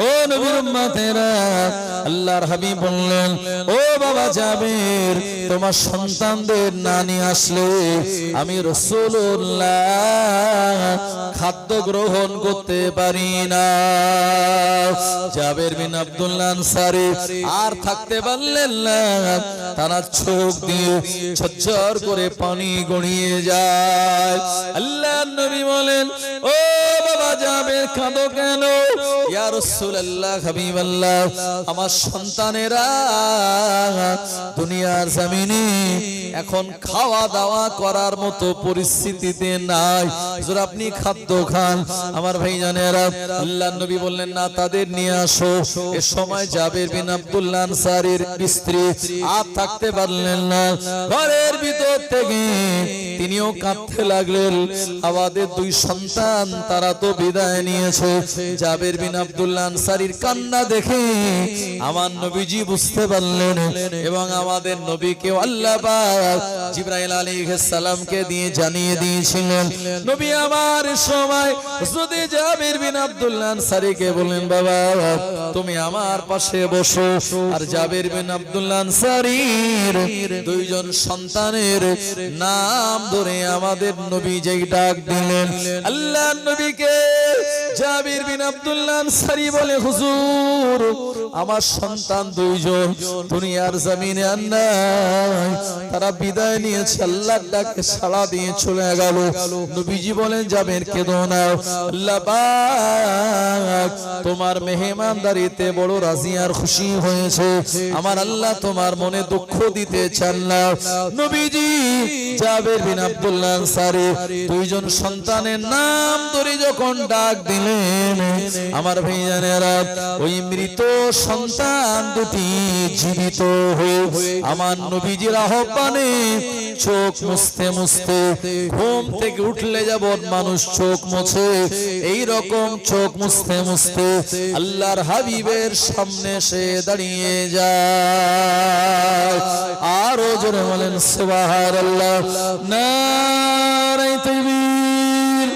ও নবীর উম্মতেরা, আল্লাহর হাবিব বললেন, ও বাবা জাবের, তোমার সন্তানদের না নিয়ে আসলে আমি রাসূলুল্লাহ খাদ্য গ্রহণ করতে পারি না। জাবের বিন আব্দুল্লাহ আনসারী আর থাকতে পারলেন না, তার চোখ দিয়ে ঝরঝর করে পানি গড়িয়ে যায়। আল্লাহর নবী বলেন, ও বাবা জাবের, কাঁদো কেন? ইয়া রাসূলুল্লাহ, হাবিবাল্লাহ, আমার সন্তানেরা দুনিয়ার জমিনে এখন খাওয়া দাওয়া করার মতো পরিস্থিতিতে নাই, হুজুর আপনি খাদ্য খান। আমার ভাইজানেরা, আল্লাহর নবী বললেন, না, তাদের নিয়ে আসো। এ সময় জাবের বিন আব্দুল্লাহ আনসারীর স্ত্রী আর থাকতে পারলেন না, ঘরের ভিতর থেকে তিনিও কাঁদতে লাগলেন। আমাদের দুই সন্তান তারা তো বিদায় নিয়েছে। জাবের বিন আব্দুল্লাহ আনসারীর কান্না দেখে আমার নবীজি বুঝতে পারলেন, এবং আমাদের নবীকে আল্লাহ পাক জিবরাইল আলাইহিস সালামকে দিয়ে জানিয়ে দিয়েছিলেন, নবী আমার সময় যদি জাবের বিন আব্দুল্লাহ আনসারীকে বলেন, বাবা তুমি আমার পাশে বসো। আর জাবের বিন আব্দুল্লাহ আনসারীর দুইজন সন্তানের নাম ধরে আমাদের নবী যেই ডাক দিলেন, আল্লাহর নবীকে জাবের বিন আব্দুল্লাহ আনসারী বলে, হুজুর আমার সন্তান দুইজন দুনিয়ার জমিনে আর নাই, তারা বিদায় নিয়েছে, আল্লাহর ডাকে সাড়া দিয়ে চলে গেল। নবীজি বলেন, জাবের কেঁদো না, আল্লাহ পাক তোমার মেহমানদারিতে বড় রাজি আর খুশি হয়েছে, আমার আল্লাহ তোমার মনে দুঃখ দিতে চান না। নবীজি জাবের বিন আব্দুল্লাহ আনসারী দুইজন সন্তানের নাম ধরে যখন ডাক দিলেন, আমার ভাইজানেরা ওই মৃত সন্তান দুটি জীবিত হয়ে আমার নবীজির আহ্বানে চোখ মুছতে মুছতে, ঘুম থেকে উঠলে যাবত মানুষ চোখ মুছে, এই রকম চোখ মুছতে মুছতে আল্লাহর হাবিবের সামনে সে দাঁড়িয়ে যায়। আরো জোরে বলেন সুবহানাল্লাহ। নারে তাকবীর,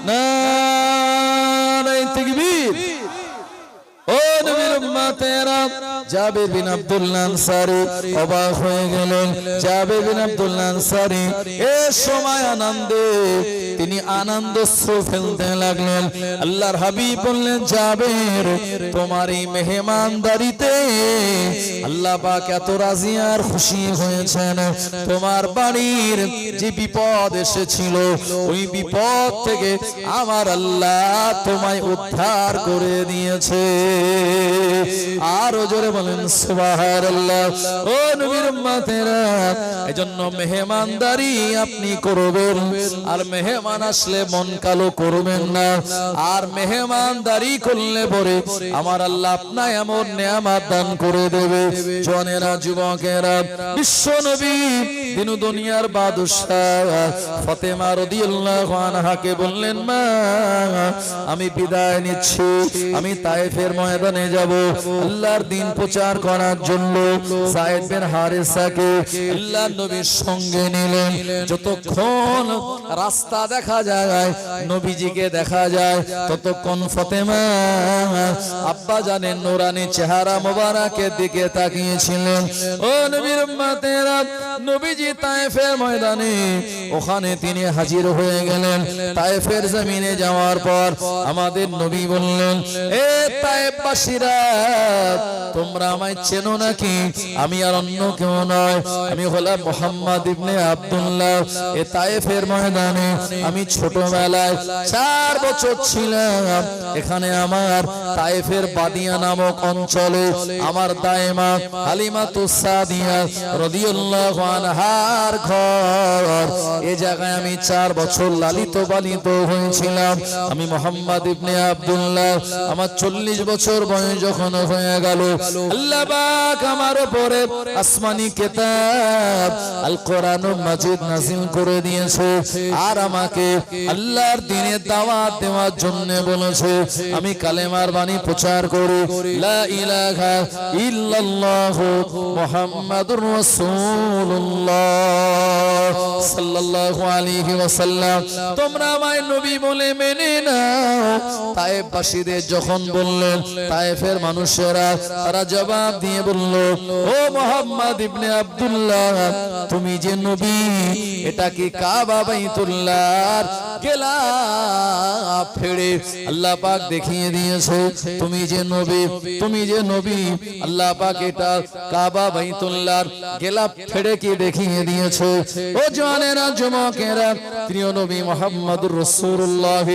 নারে তাকবীর। ও নবীর উম্মতেরা, জাবের বিন আব্দুল্লাহ আনসারী অবাক হয়ে গেলেন। জাবের বিন আব্দুল্লাহ আনসারী এ সময় আনন্দে তিনি আনন্দশ্রু ফেলতে লাগলেন। আল্লাহর হাবিব বললেন, জাবের, তোমার এই মেহমানদারিতে আল্লাহ পাক এত রাজি আর খুশি হয়েছেন। তোমার বাড়ির যে বিপদ এসেছিল, ওই বিপদ থেকে আমার আল্লাহ তোমায় উদ্ধার করে দিয়েছে। আরো জোরে বলেন সুবহানাল্লাহ। ও নবীর উম্মতেরা, এজন্য মেহমানদারি আপনি করবেন, আর মেহমান আসলে মন কালো করবেন না। আর মেহমানদারি করলে পরে আমার আল্লাহ আপনাকে এমন নেয়ামত দান করে দেবে। জওয়ানেরা, যুবকেরা, বিশ্ব নবী দিন দুনিয়ার বাদশাহ ফাতেমা রাদিয়াল্লাহু আনহাকে বললেন, মা, আমি বিদায় নিচ্ছি, আমি তায়েফের ময়দানে যাব আল্লাহর দ্বীন প্রচার করার জন্য। যায়েদ বিন হারেসাকে আল্লাহর নবীর সঙ্গে নিলেন। যতক্ষণ রাস্তা দেখা যায়, নবীজিকে দেখা যায়, ততক্ষণ ফাতেমা আব্বা জানের নূরানি চেহারা মোবারকের দিকে তাকিয়েছিলেন। ও নবীর উম্মতেরা, নবীজি তায়েফের ময়দানে ওখানে তিনি হাজির হয়ে গেলেন। তায়েফের জমিনে যাওয়ার পর আমাদের নবী বললেন, এ তায়েফবাসীরা, তোমরা আমায় চেনো নাকি? আমি আর অন্য কেউ নয়, আমি হলাম মুহাম্মদ ইবনে আব্দুল্লাহ। এ তায়েফের ময়দানে আমি ছোটবেলায় 4 বছর ছিলাম। এখানে আমার তায়েফের বাদিয়া নামক অঞ্চলে আমার দায়েমা হালিমাতুস সাদিয়া রাদিয়াল্লাহু আনহার ঘর। এই জায়গায় আমি 4 বছর লালিত পালিত হয়েছিলাম। আমি মুহাম্মদ ইবনে আব্দুল্লাহ, আমার 40 বছর বয়স যখন হয়ে গেল, আল্লাহ পাক আমার উপরে আসমানি কিতাব আল কোরআনুল মাজিদ নাযিল করে দিয়েছে, আর আমাকে আল্লাহর দ্বীনের দাওয়াত দেওয়ার জন্য বলেছে আমি কালেমার বাণী প্রচার করি, লা ইলাহা ইল্লাল্লাহু মুহাম্মাদুর রাসূলুল্লাহ সাল্লাল্লাহু আলাইহি ওয়াসাল্লাম। তোমরা আমায় নবী বলে মেনে নাও। তায়েফবাসীদের যখন বললেন, তায়েফের মানুষেরা তারা জবাব দিয়ে বলল, ও মুহাম্মদ ইবনে আব্দুল্লাহ, তুমি যে নবী, এটা কি কাবা বাইতুল্লাহর গিলাফ ফেড়ে আল্লাহ পাক দেখিয়ে দিয়েছে? তুমি যে নবী, তুমি যে নবী, আল্লাহ পাক এটা কাবা বাইতুল্লাহর গিলাফ ফেড়ে কি দেখিয়ে দিয়েছে? ও জওয়ানেরা, যুবকেরা, প্রিয় নবী মুহাম্মদুর রাসূলুল্লাহ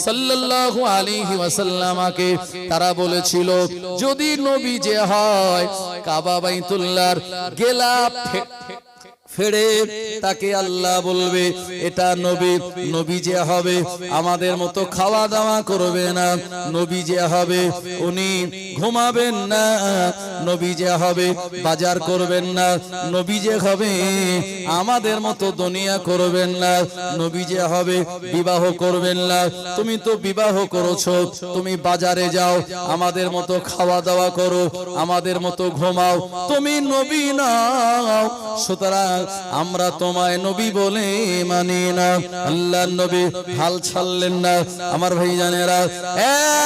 সাল্লাল্লাহু আলাইহি ওয়াসাল্লামকে তারা বলেছিল, যদি নবী যে হয়, কাবা বাইতুল্লাহর গিলাফ ফেড়ে তাকে আল্লাহ বলবে এটা নবী। নবী যে হবে আমাদের মতো খাওয়া দাওয়া করবে না, নবী যে হবে উনি ঘুমাবেন না, নবী যে হবে বাজার করবেন না, নবী যে হবে আমাদের মতো দুনিয়া করবেন না, নবী যে হবে বিবাহ করবেন না। তুমি তো বিবাহ করেছো, তুমি বাজারে যাও, আমাদের মতো খাওয়া দাওয়া করো, আমাদের মতো ঘুমাও, তুমি নবী নাও। সুতরাং আমরা তোমায় নবী বলে মানি না। আল্লাহর নবী হাল ছাড়লেন না। আমার ভাইজানেরা,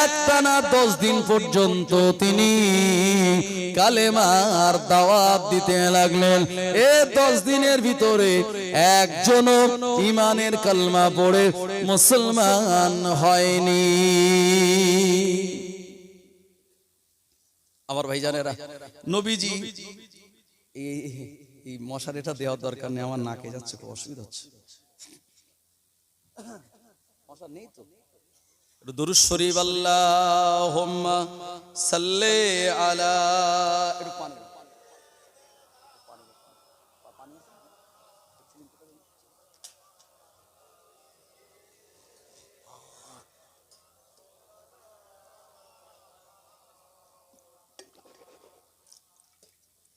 একটানা 10 দিন পর্যন্ত তিনি কালেমার দাওয়াত দিতে লাগলেন। এই 10 দিনের ভিতরে একজনও ঈমানের কালমা পড়ে মুসলমান হয়নি। আমার ভাইজানেরা, নবীজি এই মশারিটা দেওয়ার দরকার নেই, আমার নাকে যাচ্ছে, খুব অসুবিধা হচ্ছে। মশা নেই তো? দুরূদ শরীফ আল্লাহুম্মা সাল্লি আলা,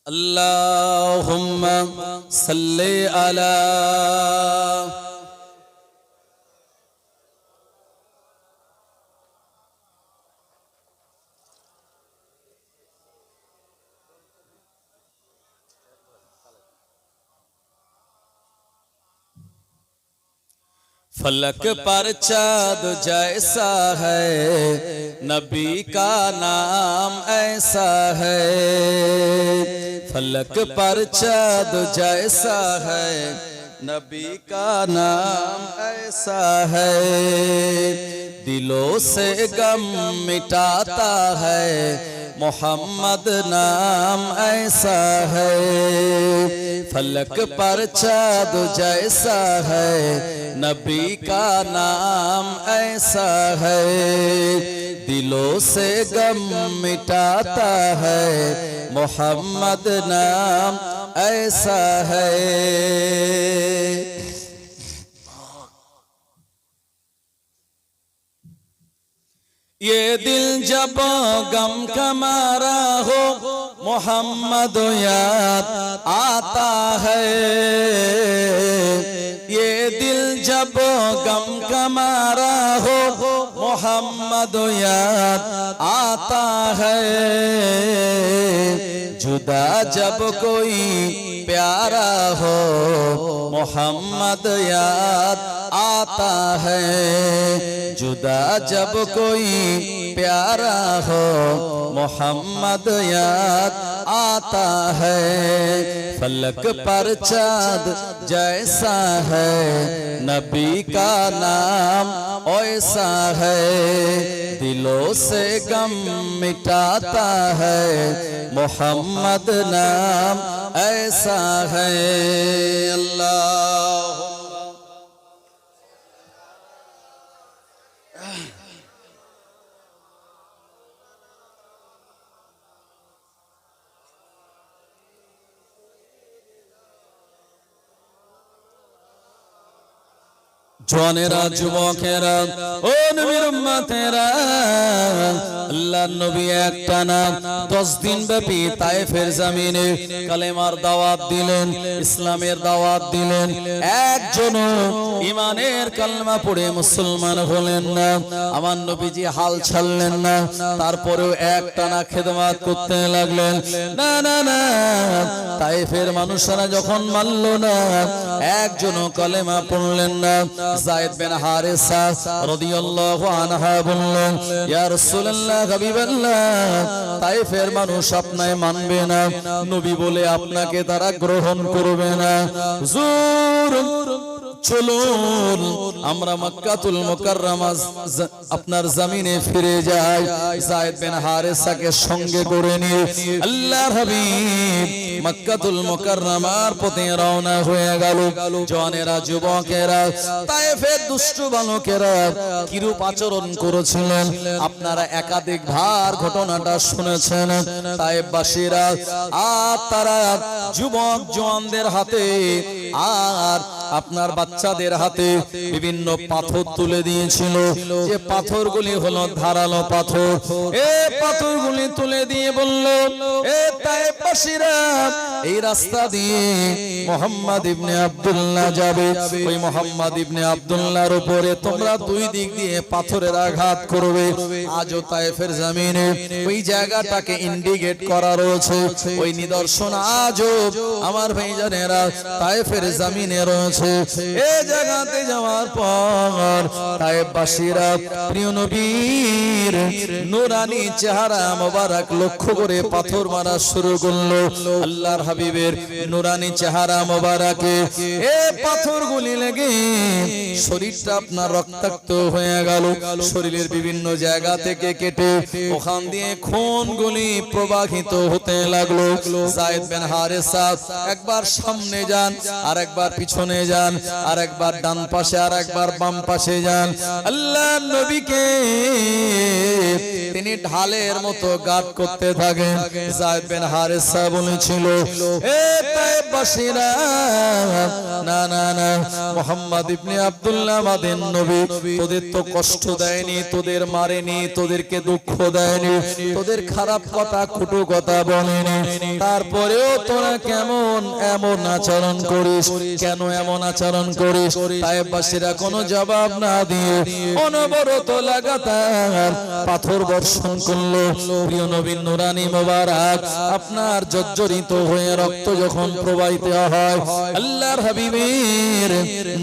আল্লাহুম্মা সাল্লি আলা फलक पर चाँद जैसा है, नबी का नाम ऐसा है। फलक पर चाँद जैसा है, नबी का नाम ऐसा है। दिलों से गम मिटाता है, मोहम्मद नाम ऐसा है। फलक पर चाँद जैसा है, नबी का नाम ऐसा है। दिलों से गम मिटाता है, मोहम्मद नाम ऐसा है। ये दिल जब गम का मारा हो, मोहम्मद याद आता है। ये दिल जब गम का मारा हो, मोहम्मद याद आता है। जुदा जब कोई प्यारा हो, मोहम्मद याद आता है। जुदा जब कोई प्यारा हो, मोहम्मद याद आता है। फलक पर चाँद जैसा है, नबी का नाम ऐसा है। दिलों से गम मिटाता है, मोहम्मद नाम ऐसा है। अल्लाह জওয়ানেরা, যুবকেরা, ও নবীর উম্মতেরা, আল্লাহর নবী একটানা 10 দিন ব্যাপী তায়েফের জমিনে কালেমার দাওয়াত দিলেন, ইসলামের দাওয়াত দিলেন। একজনও ঈমানের কালেমা পড়ে মুসলমান হলেন না। আমার নবীজি হাল ছাড়লেন না, তারপরেও একটানা খেদমত করতে লাগলেন। না না না, তায়েফের মানুষরা যখন মানল না, একজনও কালেমা পড়লেন না। যায়েদ বিন হারেসা রাদিয়াল্লাহু আনহু বললেন, ইয়া রাসূলুল্লাহ, হাবিবাল্লাহ, তায়েফের মানুষ আপনাকে মানবে না, নবী বলে আপনাকে তারা গ্রহণ করবে না। হুজুর চলুন আমরা মক্কাতুল মুকাররমা আপনার জমিনে ফিরে যাই। যায়েদ বিন হারেসাকে সঙ্গে করে নিয়ে আল্লাহর হাবিব মক্কাতুল মুকাররমার পথে রওনা হয়ে গেল। জওয়ানেরা, যুবকেরা, তায়েফের দুষ্ট বালকেরা কিরূপ আচরণ করেছিলেন আপনারা একাধিকবার ঘটনাটা শুনেছেন। তায়েফবাসীরা আর তারা যুবক জওয়ানদের হাতে আর আপনার বাচ্চাদের হাতে বিভিন্ন পাথর তুলে দিয়েছিল। যে পাথরগুলি হলো ধারালো পাথর। এই পাথরগুলি তুলে দিয়ে বলল, এ তায়েফবাসীরা, এই রাস্তা দিয়ে মুহাম্মদ ইবনে আব্দুল্লাহ যাবে। ওই মুহাম্মদ ইবনে আব্দুল্লাহর উপরে তোমরা দুই দিক দিয়ে পাথরের আঘাত করবে। আজও তায়েফের জমিনে ওই জায়গাটাকে ইন্ডিকেট করা রয়েছে, ওই নিদর্শন আজও আমার ভাইজানেরা তায়েফের জমিনে রয়েছে। এই জায়গাতে যাওয়ার পর তায়েফবাসীরা প্রিয় নবীর নূরানি চেহারা মোবারক লক্ষ্য করে পাথর মারা শুরু করলো। আল্লাহর হাবিবের নূরানি চেহারা মোবারকে এই পাথরগুলি লেগে শরীরটা আপনার রক্তাক্ত হয়ে গেল। শরীরের বিভিন্ন জায়গা থেকে কেটে ওখান দিয়ে খুনগুলি প্রবাহিত হতে লাগলো। যায়েদ বিন হারেসা একবার সামনে যান, আর একবার পিছনে যান, আর একবার ডান পাশে, আর একবার বাম পাশে যান। আল্লাহর নবীকে তিনি ঢালের মতো গার্ড করতে থাকেন। যায়েদ বিন হারেসা বলেছিল, এ তায়েফবাসীরা, না না না, মুহাম্মদ ইবনে আব্দুল্লাহ আমাদের নবী তোদের তো কষ্ট দেয়নি, তোদের মারেনি, তোদেরকে দুঃখ দেয়নি, তোদের খারাপ কথা কটু কথা বলেনি, তারপরেও তোরা কেমন এমন আচরণ করিস, কেন এমন আচরণ করিস? তায়েফবাসীরা কোনো জবাব না দিয়ে অনবরত লাগাতার পাথর বর্ষণ করলো। প্রিয় নবীর নুরানি মোবারক আপনার জর্জরিত হয়ে রক্ত যখন প্রবাহিত হয়, আল্লাহর হাবিবের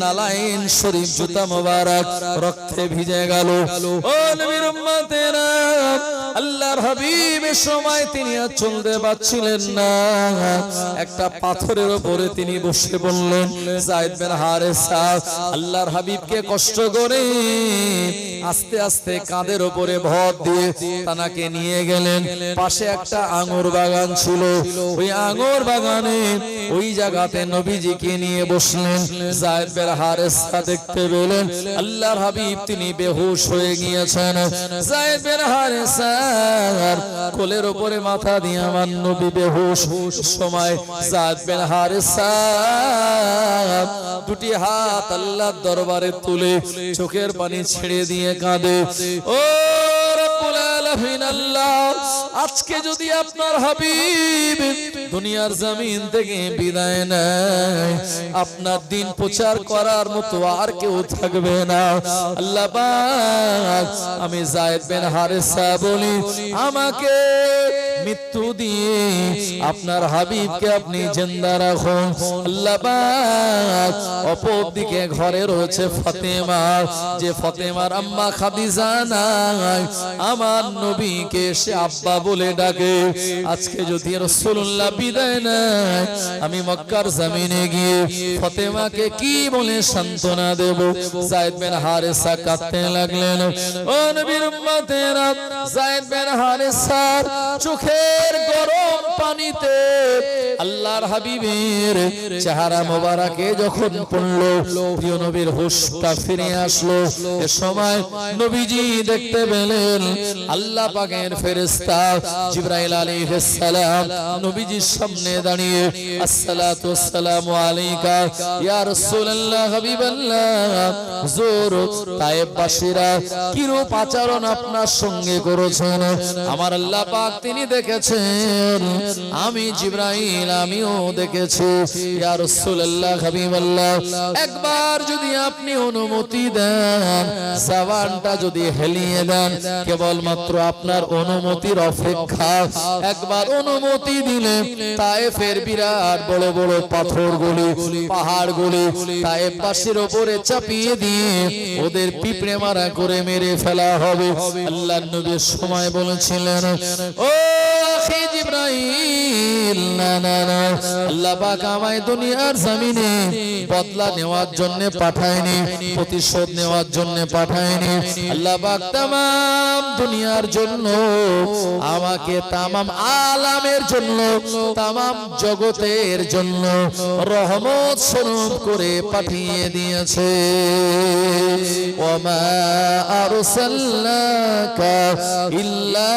নালাইন শরীফ জুতা মোবারক রক্তে ভিজে গেল। ও নবীর উম্মতেরা, আল্লাহর হাবিবের সময় তিনি আর চলতে পারছিলেন না, একটা পাথরের উপরে তিনি বসে বললেন। যায়েদ বিন হারেসা আল্লাহর হাবিবকে কষ্ট করে আস্তে আস্তে কাঁধের উপরে ভর দিয়ে তানাকে নিয়ে গেলেন। পাশে একটা আঙ্গুর বাগান ছিল, ওই আঙ্গুর বাগানে ওই জায়গাতে নবীজিকে নিয়ে বসলেন। যায়েদ বিন হারেসা দেখতে পেলেন আল্লাহর হাবিব তিনি বেহুশ হয়ে গিয়েছেন। যায়েদ বিন হারেসা কোলের উপরে মাথা দিয়ে আমার নবী বেহুশ। সময় যায়েদ বিন হারেসা দুটি হাত আল্লাহর দরবারে তুলে চোখের পানি ছেড়ে দিয়ে কাঁদে, ও রব্বুল আলামিন আল্লাহ, আজকে যদি আপনার হাবিব দুনিয়ার জমিন থেকে বিদায় নেয়, আপনার দিন প্রচার করার মতো আর কেউ থাকবে না। আল্লাহ পাক, আমি যায়েদ বিন হারেসা বলি, আমাকে মৃত্যু দিয়ে আপনার হাবিবকে আপনি জিন্দা রাখুন। আল্লাহ পাক অপর দিকে ঘরে রয়েছে ফাতেমা, যে ফাতেমার আম্মা খাদিজা নাই, আমার নবীকে সে আব্বা বলে ডাকে। আজকে যদি রাসূলুল্লাহ বিদায় নেয়, আমি মক্কার জমিনে গিয়ে ফাতেমাকে কি বলে সান্ত্বনা দেব? যায়েদ বিন হারেসা কাঁদতে লাগলেন। ও নবীর উম্মতেরা, যায়েদ বিন হারেসার চোখের গরম পানিতে আল্লাহর হাবিবের চেহারা মোবারকে যখন পড়লো, প্রিয় নবীর হুশটা ফিরে আসলো। এ সময় নবীজি দেখতে পেলেন আল্লাহ পাকের ফেরেশতা জিবরাইল আলাইহিস সালাম নবীজির সামনে দাঁড়িয়ে, আসসালাতু ওয়াসসালামু আলাইকা ইয়া রাসূলুল্লাহ হাবিবাল্লাহ, হুজুর তায়েফবাসীরা কিরূপ আচরণ আপনার সঙ্গে করেছেন, আমার আল্লাহ পাক তিনি দেখেছেন, আমি জিবরাইল আমিও দেখেছি। ইয়া রাসূলুল্লাহ হাবিবাল্লাহ, একবার যদি আপনি অনুমতি দেন, জবানটা যদি হেলিয়ে দেন, কেবলমাত্র আপনার অনুমতির অপেক্ষা, একবার অনুমতি দিলে তায়েফের বিরাট বড় বড় পাথরগুলি, পাহাড়গুলি তায়েফবাসীর উপরে চাপিয়ে দিয়ে ওদের পিঁপড়ে মারা করে মেরে ফেলা হবে। আল্লাহর নবী সময় বলেছিলেন, ও আখি জিবরাইল, না না না, আল্লাহ পাক আমায় দুনিয়ার জমিনে বদলা নেওয়ার জন্য পাঠায়নি, প্রতিশোধ নেওয়ার জন্য পাঠায়নি। আল্লাহ পাক तमाम দুনিয়ার জন্য, আমাকে तमाम আলামের জন্য, तमाम জগতের জন্য রহমত স্বরূপ করে পাঠিয়ে দিয়েছে। ওমা আরসালনাকা ইল্লা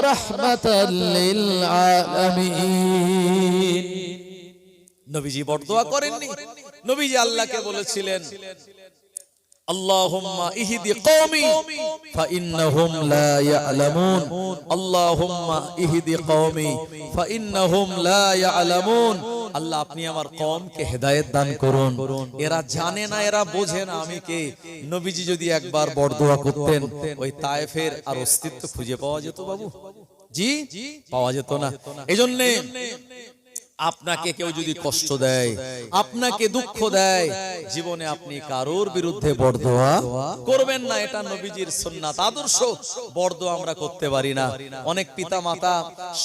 রাহমাতাল লিল আলামিন। নবীজি বরদোয়া করেননি, নবীজি আল্লাহকে বলেছিলেন, আল্লাহুম্মা ইহদি কওমি ফাইন্নাহুম লা ইয়ালামুন, আল্লাহুম্মা ইহদি কওমি ফাইন্নাহুম লা ইয়ালামুন। আল্লাহ আপনি আমার কওমকে হেদায়েত দান করুন, এরা জানে না, এরা বোঝে না আমি কে। নবীজি যদি একবার বরদোয়া করতেন, ওই তায়েফের আর অস্তিত্ব খুঁজে পাওয়া যেত বাবু? জি পাওয়া যেত না। এজন্য আপনাকে কেউ যদি কষ্ট দেয়, আপনাকে দুঃখ দেয়, জীবনে আপনি কারোর বিরুদ্ধে বরদোয়া করবেন না। এটা নবীজির সুন্নাত, আদর্শ। বরদোয়া আমরা করতে পারি না। অনেক পিতা মাতা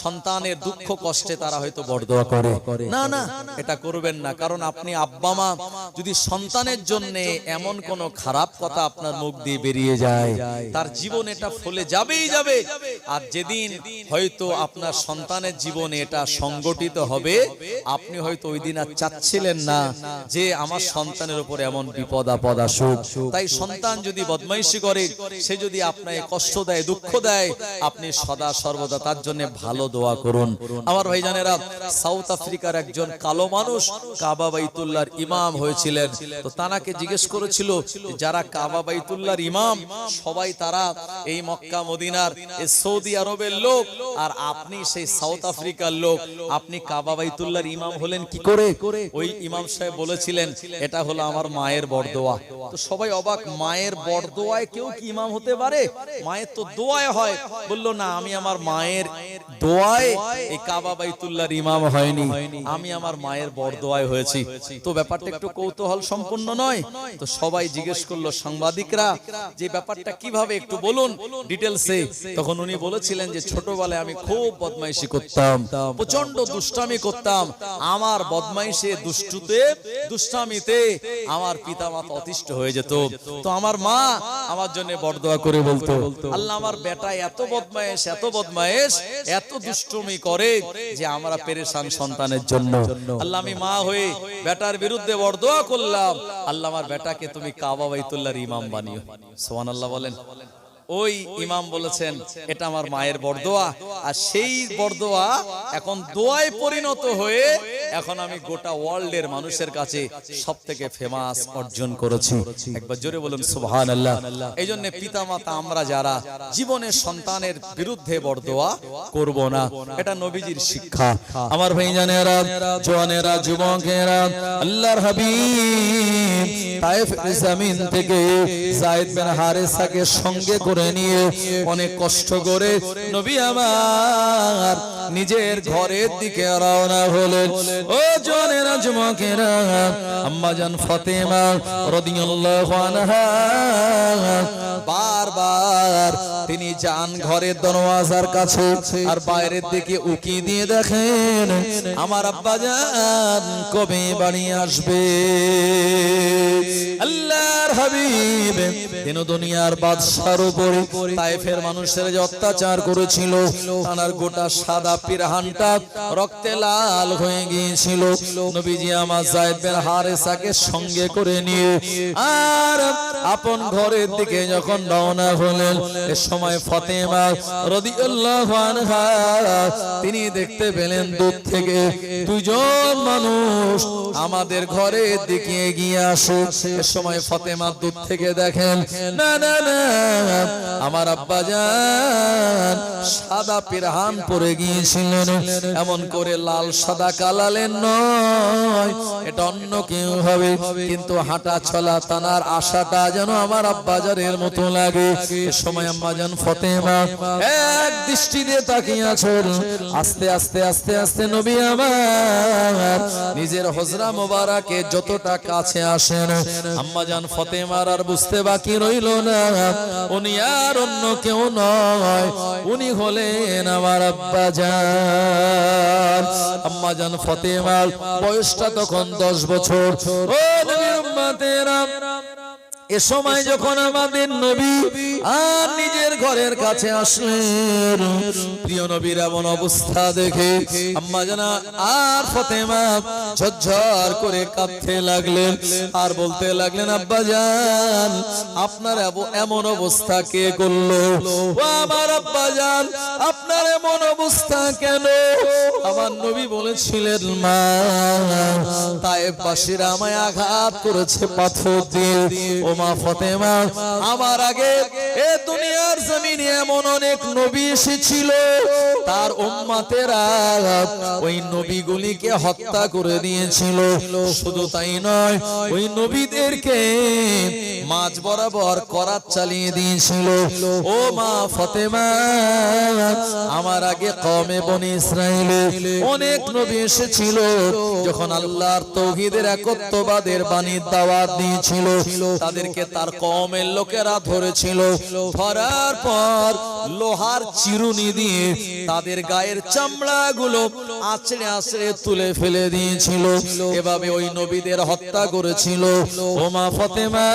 সন্তানের দুঃখ কষ্টে তারা হয়তো বরদোয়া করে, না না, এটা করবেন না। কারণ আপনি আব্বা মা, যদি সন্তানের জন্য এমন কোন খারাপ কথা আপনার মুখ দিয়ে বেরিয়ে যায়, তার জীবন এটা ফলে যাবেই যাবে। আর যেদিন হয়তো আপনার সন্তানের জীবনে এটা সংগঠিত হবে, আপনি হয়তো ওই দিন আর চাচ্ছিলেন না যে আমার সন্তানের উপর এমন বিপদ আপদ আসুক। তাই সন্তান যদি বদমাইশি করে, সে যদি আপনাকে কষ্ট দেয়, দুঃখ দেয়, আপনি সদা সর্বদা তার জন্য ভালো দোয়া করুন। আমার ভাইজানেরা, সাউথ আফ্রিকার একজন কালো মানুষ কাবা বাইতুল্লাহর ইমাম হয়েছিলেন। তো তানাকে জিজ্ঞেস করেছিল যারা কাবা বাইতুল্লাহর ইমাম সবাই তারা এই মক্কা মদিনার এই সৌদি আরবের লোক, আর আপনি সেই সাউথ আফ্রিকার লোক, আপনি কাবা বাইতুল্লাহর ইমাম হলেন কি করে? ওই ইমাম সাহেব বলেছিলেন এটা হলো আমার মায়ের বরদোয়া। তো সবাই অবাক, মায়ের বরদোয়ায় কেউ কি ইমাম হতে পারে? মায়ের তো দোয়ায় হয়। বলল না, আমি আমার মায়ের দোয়ায় এই কাবা বাইতুল্লাহর ইমাম হয়নি, আমি আমার মায়ের বরদোয়ায় হয়েছি। তো ব্যাপারটা একটু কৌতূহল সম্পন্ন নয়? তো সবাই জিজ্ঞেস করলো, সাংবাদিকরা, যে ব্যাপারটা কিভাবে একটু বলুন ডিটেলসে। তখন উনি বলেছিলেন যে ছোটবেলায় আমি খুব বদমাইশি করতাম, প্রচন্ড দুষ্টামি করতাম। আমার বদমাইশে, দুষ্টুতে, দুষ্টামিতে আমার পিতামাতা অতিষ্ঠ হয়ে যেত। তো আমার মা আমার জন্য বরদোয়া করে বলতো, আল্লাহ আমার বেটা এত বদমাইশ, এত বদমাইশ, এত দুষ্টুমি করে যে আমরা পেরেশান সন্তানের জন্য। আল্লাহ আমি মা হয়ে বেটার বিরুদ্ধে বরদোয়া করলাম, আল্লাহ আমার বেটাকে তুমি কাবা বাইতুল্লাহর ইমাম বানিও। সুবহানাল্লাহ বলেন। ওই ইমাম বলেছেন এটা আমার মায়ের বরদোয়া, আর সেই বরদোয়া এখন দোয়ায় পরিণত হয়ে এখন আমি গোটা ওয়ার্ল্ডের মানুষের কাছে সবথেকে ফেমাস অর্জন করেছি। একবার জোরে বলুন সুবহানাল্লাহ। এই জন্য পিতামাতা আমরা যারা জীবনের সন্তানের বিরুদ্ধে বরদোয়া করব না, এটা নবীজির শিক্ষা। আমার ভাইজানেরা, জওয়ানেরা, যুবকেরা, আল্লাহর হাবিব তায়েফের জমিন থেকে যায়েদ বিন হারেসাকে সঙ্গে করে নিয়ে অনেক কষ্ট করে নবী আমার নিজের ঘরের দিকে রওনা হলেন। ও জওয়ানেরা, যুবকেরা, আম্মা জান ফাতেমা রাদিয়াল্লাহু আনহা বারবার তিনি যান ঘরের দরওয়াজার কাছে, আর বাইরের দিকে উকি দিয়ে দেখেন আমার আব্বা জান কবে বাড়ি আসবে। আল্লাহর হাবিব দিন দুনিয়ার বাদশার উপরে তায়েফের মানুষের যে অত্যাচার করেছিল, তার গোটা সাদা পিরহানটা রক্তে লাল হয়ে গিয়েছিল। নবীজি আমার যায়েদ বিন হারেসাকে সঙ্গে করে নিয়ে আর আপন ঘরের দিকে যখন রওনা হলেন, এ সময় ফাতেমা রাদিয়াল্লাহু আনহা তিনি দেখতে পেলেন দূর থেকে দুইজন মানুষ আমাদের ঘরের দিকে এগিয়ে আসে। এ সময় ফাতেমা দূর থেকে দেখেন না না না, আমার আব্বা জান সাদা পিরহান পরে গিয়েছিলেন, এমন করে লাল সাদা কালালেন নয়, এটা অন্য কেউ হবে, কিন্তু হাঁটা চলা তানার আশাটা যেন আমার আব্বা জানের মতো লাগে। এ সময় আম্মা জান ফাতেমা এক দৃষ্টি দিয়ে তাকিয়ে আছেন। আস্তে আস্তে আস্তে আস্তে নবী আমার নিজের হুজরা মোবারকে যতটা কাছে আসেন, আম্মা জান ফাতেমার আর বুঝতে বাকি রইল না, উনি আর অন্য কেউ নয়, উনি হলেন আমার আব্বা জান। আম্মা জান ফাতেমার বয়সটা তখন 10 বছর। ও নবীর উম্মতেরা, এ সময় যখন আমাদের নবী আর নিজের ঘরের কাছে আসলেন, প্রিয় নবীর এমন অবস্থা দেখে আম্মা জানা আর ফাতেমা ঝরঝর করে কাঁদতে লাগলেন, আর বলতে লাগলেন, আব্বা জান আপনার এমন অবস্থা কে করলো? ও আমার আব্বা জান আপনার এমন অবস্থা কেন? আমার নবী বলেছিলেন, মা তায়েফবাসীরা আমায় আঘাত করেছে পাথর দিয়ে। ও মা ফাতেমা, আমার আগে এ দুনিয়ার জমিনে এমন অনেক নবী এসেছিল, তার উম্মতেরা ওই নবীগুলিকে হত্যা করে দিয়েছিল। শুধু তাই নয়, ওই নবীদেরকে মাঝ বরাবর করাত চালিয়ে দিয়েছিল। ও মা ফাতেমা, আমার আগে কওমে বনি ইসরাইলে অনেক নবী এসেছিল, যখন আল্লাহর তাওহীদের একত্ববাদের বাণীর দাওয়াত দিয়েছিল, তাদেরকে তাদেরকে তার কওমের লোকেরা ধরেছিল। ধরার পর লোহার চিরুনি দিয়ে তাদের গায়ের চামড়াগুলো আঁচড়ে আঁচড়ে তুলে ফেলে দিয়েছিল। এভাবে ওই নবীদের হত্যা করেছিল। ও মা ফাতেমা,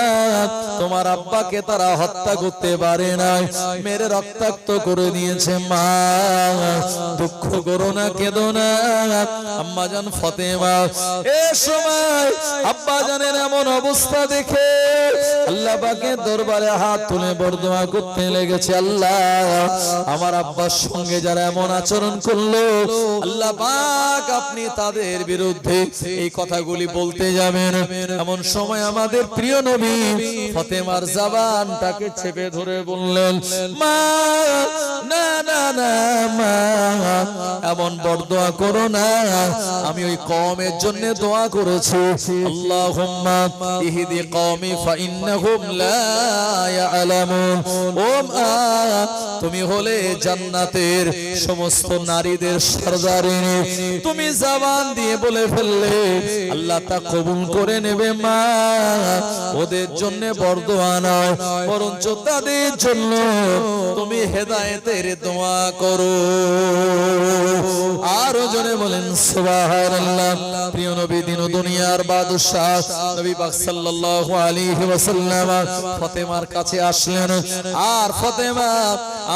তোমার আব্বাকে তারা হত্যা করতে পারে নাই, মেরে রক্তাক্ত করে দিয়েছে। মা দুঃখ করো না, কেঁদো না। আম্মা জান ফাতেমা এ সময় আব্বা জানের এমন অবস্থা দেখে আল্লাহ পাকের দরবারে হাত তুলে বরদোয়া করতে লেগেছে। আল্লাহ, আমার আব্বার সঙ্গে যারা এমন আচরণ করলো, আল্লাহ পাক আপনি তাদের বিরুদ্ধে এই কথাগুলি বলতে যাবেন। এমন সময় আমাদের প্রিয় নবী ফাতেমার জবানটাকে চেপে ধরে বললেন, মা না না না মা, এমন বরদোয়া করো না। আমি ওই কওমের জন্য দোয়া করেছি, আল্লাহুম্মা ইহদি কওমি ফাইন্নাহুম লা ইয়ালামুন। ও মা, তুমি হলে জান্নাতের সমস্ত নারীদের সরদারিনী, তুমি জবান দিয়ে বলে ফেললে আল্লাহ তা কবুল করে নেবে। মা, ওদের জন্য বরদোয়া নয়, বরঞ্চ তাদের জন্য তুমি হেদায়েতের দোয়া করো। আরো জোরে বলেন সুবহানাল্লাহ। প্রিয় নবী দিন ও দুনিয়ার বাদশাহ নবী পাক সাল্লাল্লাহু আলাইহি ওয়াসাল্লাম ফাতেমার কাছে আসলেন। আর ফাতেমা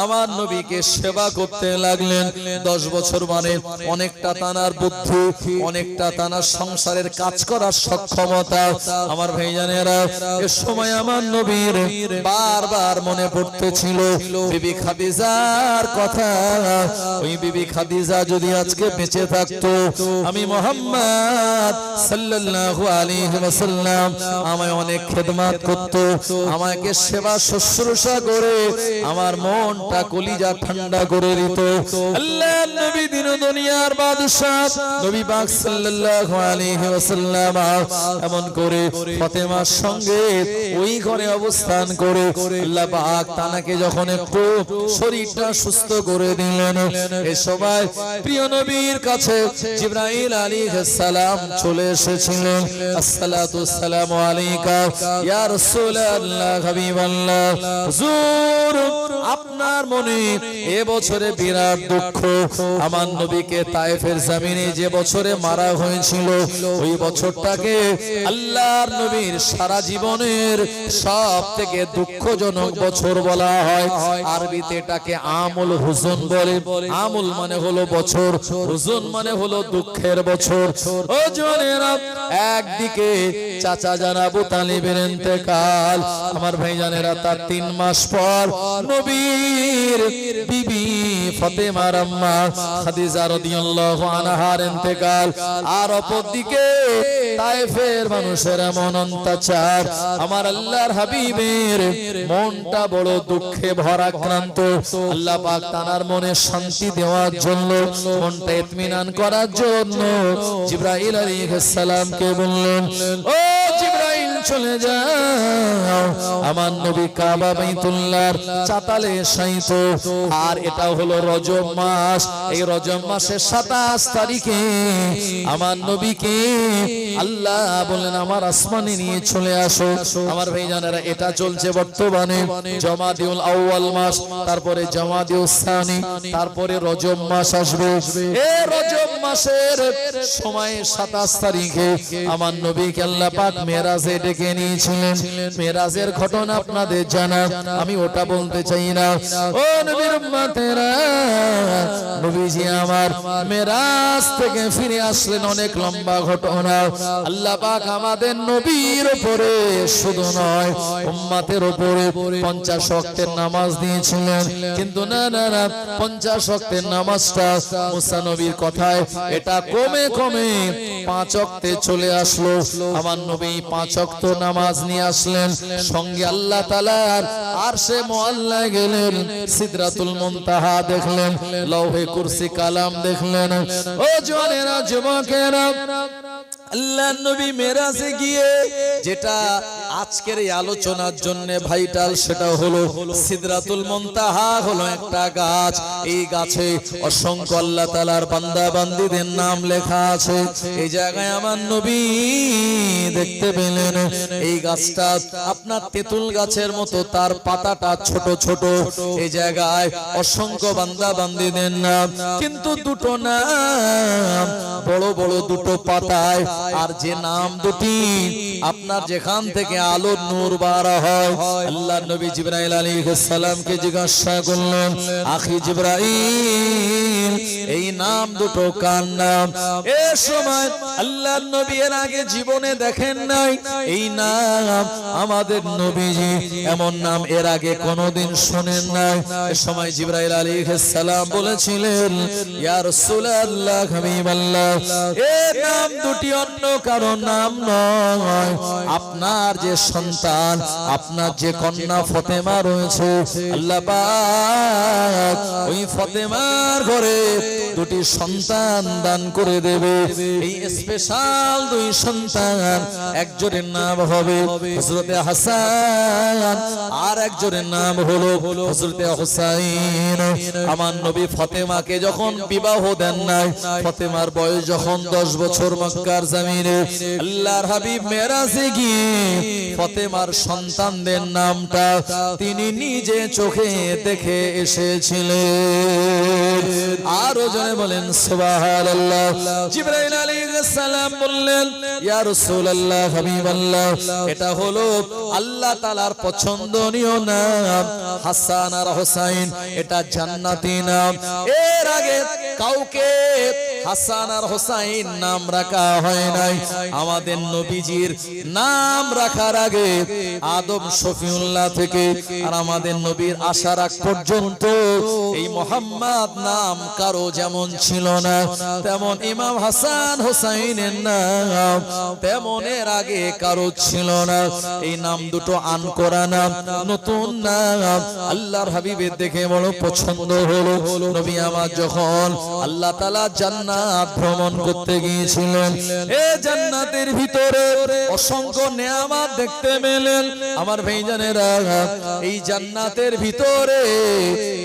আমার নবীকে সেবা করতে লাগলেন। 10 বছর মানে অনেকটা তানার বুদ্ধি, অনেকটা তানার সংসারের কাজ করার সক্ষমতা। আমার ভাইজানেরা, এ সময় আমার নবীর বারবার মনে পড়তেছিল বিবি খাদিজার কথা। ওই বিবি খাদিজা যদি আজকে বেঁচে থাকতো, আমি মুহাম্মদ সাল্লাল্লাহু আলাইহি ওয়াসাল্লাম আমায় অনেক খেদমত করত, আমাকে সেবা শুশ্রূষা করে আমার মনটা কলিজা ঠান্ডা করে দিত। আল্লাহর নবী দিন দুনিয়ার বাদশা নবী পাক সাল্লাল্লাহু আলাইহি ওয়াসাল্লাম এমন করে ফাতেমার সঙ্গে ওই ঘরে অবস্থান করে আল্লাহ পাক তানাকে যখন একটু শরীরটা সুস্থ করে দিলেন, এই সময় প্রিয় নবীর কাছে জিবরাইল আলাইহিস সালাম চলে এসেছিলেন। আসসালাতু ওয়াসসালামু আলাইকা ইয়া রাসূলুল্লাহ হাবিবাল্লাহ। হুজুর, আপনার মনে এ বছরে বিরাট দুঃখ। আমার নবীকে তায়েফের জমিনে যে বছরে মারা হয়েছিল, ওই বছরটাকে আল্লাহর নবীর সারা জীবনের সবথেকে দুঃখজনক বছর বলা হয়। আরবিতে এটাকে আমুল হুজুন বলে। আমুল মানে হলো বছর, হুজুন মানে হলো দুঃখের বছর। ও জনেরা, একদিকে চাচা জান আবু তালিবের ইন্তেকাল, আমার ভাইজানেরা তার 3 মাস পর নবীর বিবি ফাতেমার আম্মা খাদিজা রাদিয়াল্লাহু আনহার ইন্তেকাল। আর অপরদিকে তায়েফের মানুষের এমন অত্যাচার, আমার আল্লাহর হাবিবের মনটা বড় দুঃখে ভরাক্রান্ত। আল্লাহ পাক তানার মনে শান্তি দেওয়ার জন্য, মনটা ইতমিনান করার জন্য জিবরাইল আলাইহিস সালামকে বললেন, ও জিবরাইল চলে যাও, আমার নবী কাবা বাইতুল্লাহর চাতালে শায়িত। আর এটা হলো রজব মাস। এই রজব মাসের 27 তারিখে আমার নবীকে আল্লাহ বলেন আমার আসমানে নিয়ে চলে আসো। আমার ভাইজানেরা, এটা চলছে বর্তমানে জমাদিউল আউয়াল মাস, তারপরে জমাদিউল সানি, তারপরে রজব মাস আসবে। এই রজব মাসের সময় 27 তারিখে আমার নবীকে আল্লাহ পাক মেরাজে ডেকে নিয়েছিলেন। মেরাজের ঘটনা আপনাদের জানা, আমি ওটা বলতে চাই না। ও নবীর উম্মতেরা, নবীজি আমার মেরাজ থেকে ফিরে আসলেন, অনেক লম্বা ঘটনা। আল্লাহ পাক আমাদের নবীর উপরে শুধু নয়, উম্মতের উপরে 50 ওয়াক্তের নামাজ দিয়েছিলেন। কিন্তু না না না, 50 ওয়াক্তের নামাজটা মুসা নবীর কথায় এটা কমে কমে 5 ওয়াক্তে চলে আসলো। আমার নবী 5 ওয়াক্ত নামাজ নিয়ে আসলেন, সঙ্গে আল্লাহ তাআলার আরশে মুআল্লা গেলেন, সিদরাতুল মুনতাহা দেখলেন, লৌহে কুরসি কালাম দেখলেন। ও জওয়ানেরা, যুবকেরা, আল্লাহ নবী মেরাজে গিয়ে যেটা আজকের এই আলোচনার জন্য ভাইটাল, সেটা হলো সিদরাতুল মুনতাহা হলো একটা গাছ। এই গাছে অসংখ্য আল্লাহ তাআলার বান্দা বান্দীদের নাম লেখা আছে। এই জায়গায় আমার নবী দেখতে পেলেন এই গাছটা আপনার তেঁতুল গাছের মতো, তার পাতাটা ছোট ছোট। এই জায়গায় অসংখ্য বান্দা বান্দীদের নাম, কিন্তু দুটো নাম বড় বড় দুটো পাতায়। আর যে নাম দুটি আপনার যেখান থেকে আলোর নূর বার হয়, আল্লাহ নবী জিবরাইল আলাইহিস সালামকে জিজ্ঞাসা করলেন, আখি জিবরাইল এই নাম দুটো কার নাম? এই সময় আল্লাহ নবী এর আগে জীবনে দেখেন নাই এই নাম। আমাদের নবীজি এমন নাম এর আগে কোনোদিন শুনেন নাই। এই সময় জিবরাইল আলাইহিস সালাম বলেছিলেন, ইয়া রাসূলুল্লাহ হাবিবাল্লাহ, এই নাম দুটি অন্য কারো নাম নয়। আপনার যে সন্তান, আপনার যে কন্যা ফাতেমা রয়েছে, আল্লাহ পাক ওই ফাতেমার ঘরে দুটি সন্তান দান করে দেবে। এই স্পেশাল দুই সন্তান, একজনের নাম হবে হযরতে হাসান, আর একজনের নাম হলো হযরতে হুসাইন। আমার নবী ফাতেমাকে যখন বিবাহ দেন নাই, ফাতেমার বয়স যখন 10 বছর, মক্কার জমিনে আল্লাহর হাবিব মেরাজে গিয়ে ফাতেমার সন্তানদের নামটা তিনি নিজে চোখে দেখে এসেছিলেন। আরো জনে বলেন সুবহানাল্লাহ। জিবরাইল আলাইহিস সালাম বললেন, ইয়া রাসূলুল্লাহ হাবিবাল্লাহ, এটা হলো আল্লাহ তাআলার পছন্দনীয় নাম হাসান আর হুসাইন, এটা জান্নাতি নাম। এর আগে কাউকে হাসান আর হুসাইন নাম রাখা হয় নাই। আমাদের নবীজির নাম রাখার আগে আদম শফিউল্লাহ থেকে আর আমাদের নবীর আসার আগ পর্যন্ত এই মুহাম্মদ নাম কারো যেমন ছিল না, তেমন ইমাম হাসান হুসাইনের নাম তেমন এর আগে কারো ছিল না। এই নাম দুটো আনকরা নাম, নতুন নাম। আল্লাহর হাবিবের দেখে বড় পছন্দ হলো। নবী আমার যখন আল্লাহ তাআলা জান্নাত ভ্রমণ করতে গিয়েছিলেন, এই জান্নাতের ভিতরে অসংখ্য নেয়ামত দেখতে পেলেন। আমার ভাইজানেরা, এই জান্নাতের ভিতরে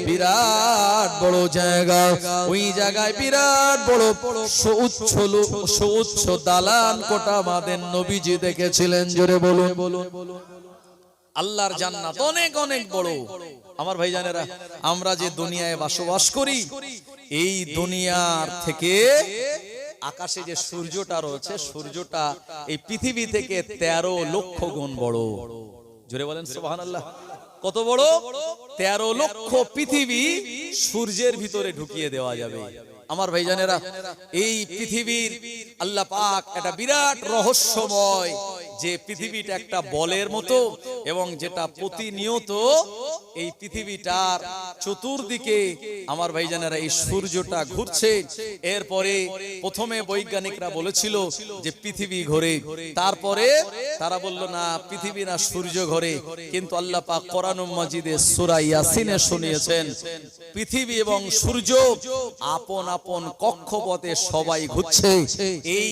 বিরাট বড় জায়গা, ওই জায়গায় বিরাট বড় সুউচ্চ দালান কোঠা আমাদের নবীজি দেখেছিলেন। জোরে বলুন। আল্লাহর জান্নাত অনেক অনেক বড়। আমার ভাইজানেরা, আমরা যে দুনিয়ায় বসবাস করি, এই দুনিয়ার থেকে আকাশে যে সূর্যটা রয়েছে, সূর্যটা এই পৃথিবী থেকে 13 লক্ষ গুণ বড়। জোরে বলেন সুবহানাল্লাহ। কত বড়? 13 লক্ষ পৃথিবী সূর্যের ভিতরে ঢুকিয়ে দেওয়া যাবে। আমার ভাইজানেরা, এই পৃথিবীর আল্লাহ পাক একটা বিরাট রহস্যময়, যে পৃথিবীটা একটা বলের মতো, এবং যেটা প্রতিনিয়ত এই পৃথিবীটার চতুর্দিকে আমার ভাইজানেরা এই সূর্যটা ঘুরছে। এরপরে প্রথমে বৈজ্ঞানিকরা বলেছিল যে পৃথিবী ঘোরে, তারপরে তারা বলল না, পৃথিবী না সূর্য ঘোরে। কিন্তু আল্লাহ পাক কোরআনুল মাজিদে সূরা ইয়াসিনে শুনিয়েছেন, পৃথিবী এবং সূর্য আপন আপন কক্ষপথে সবাই ঘুরছে। এই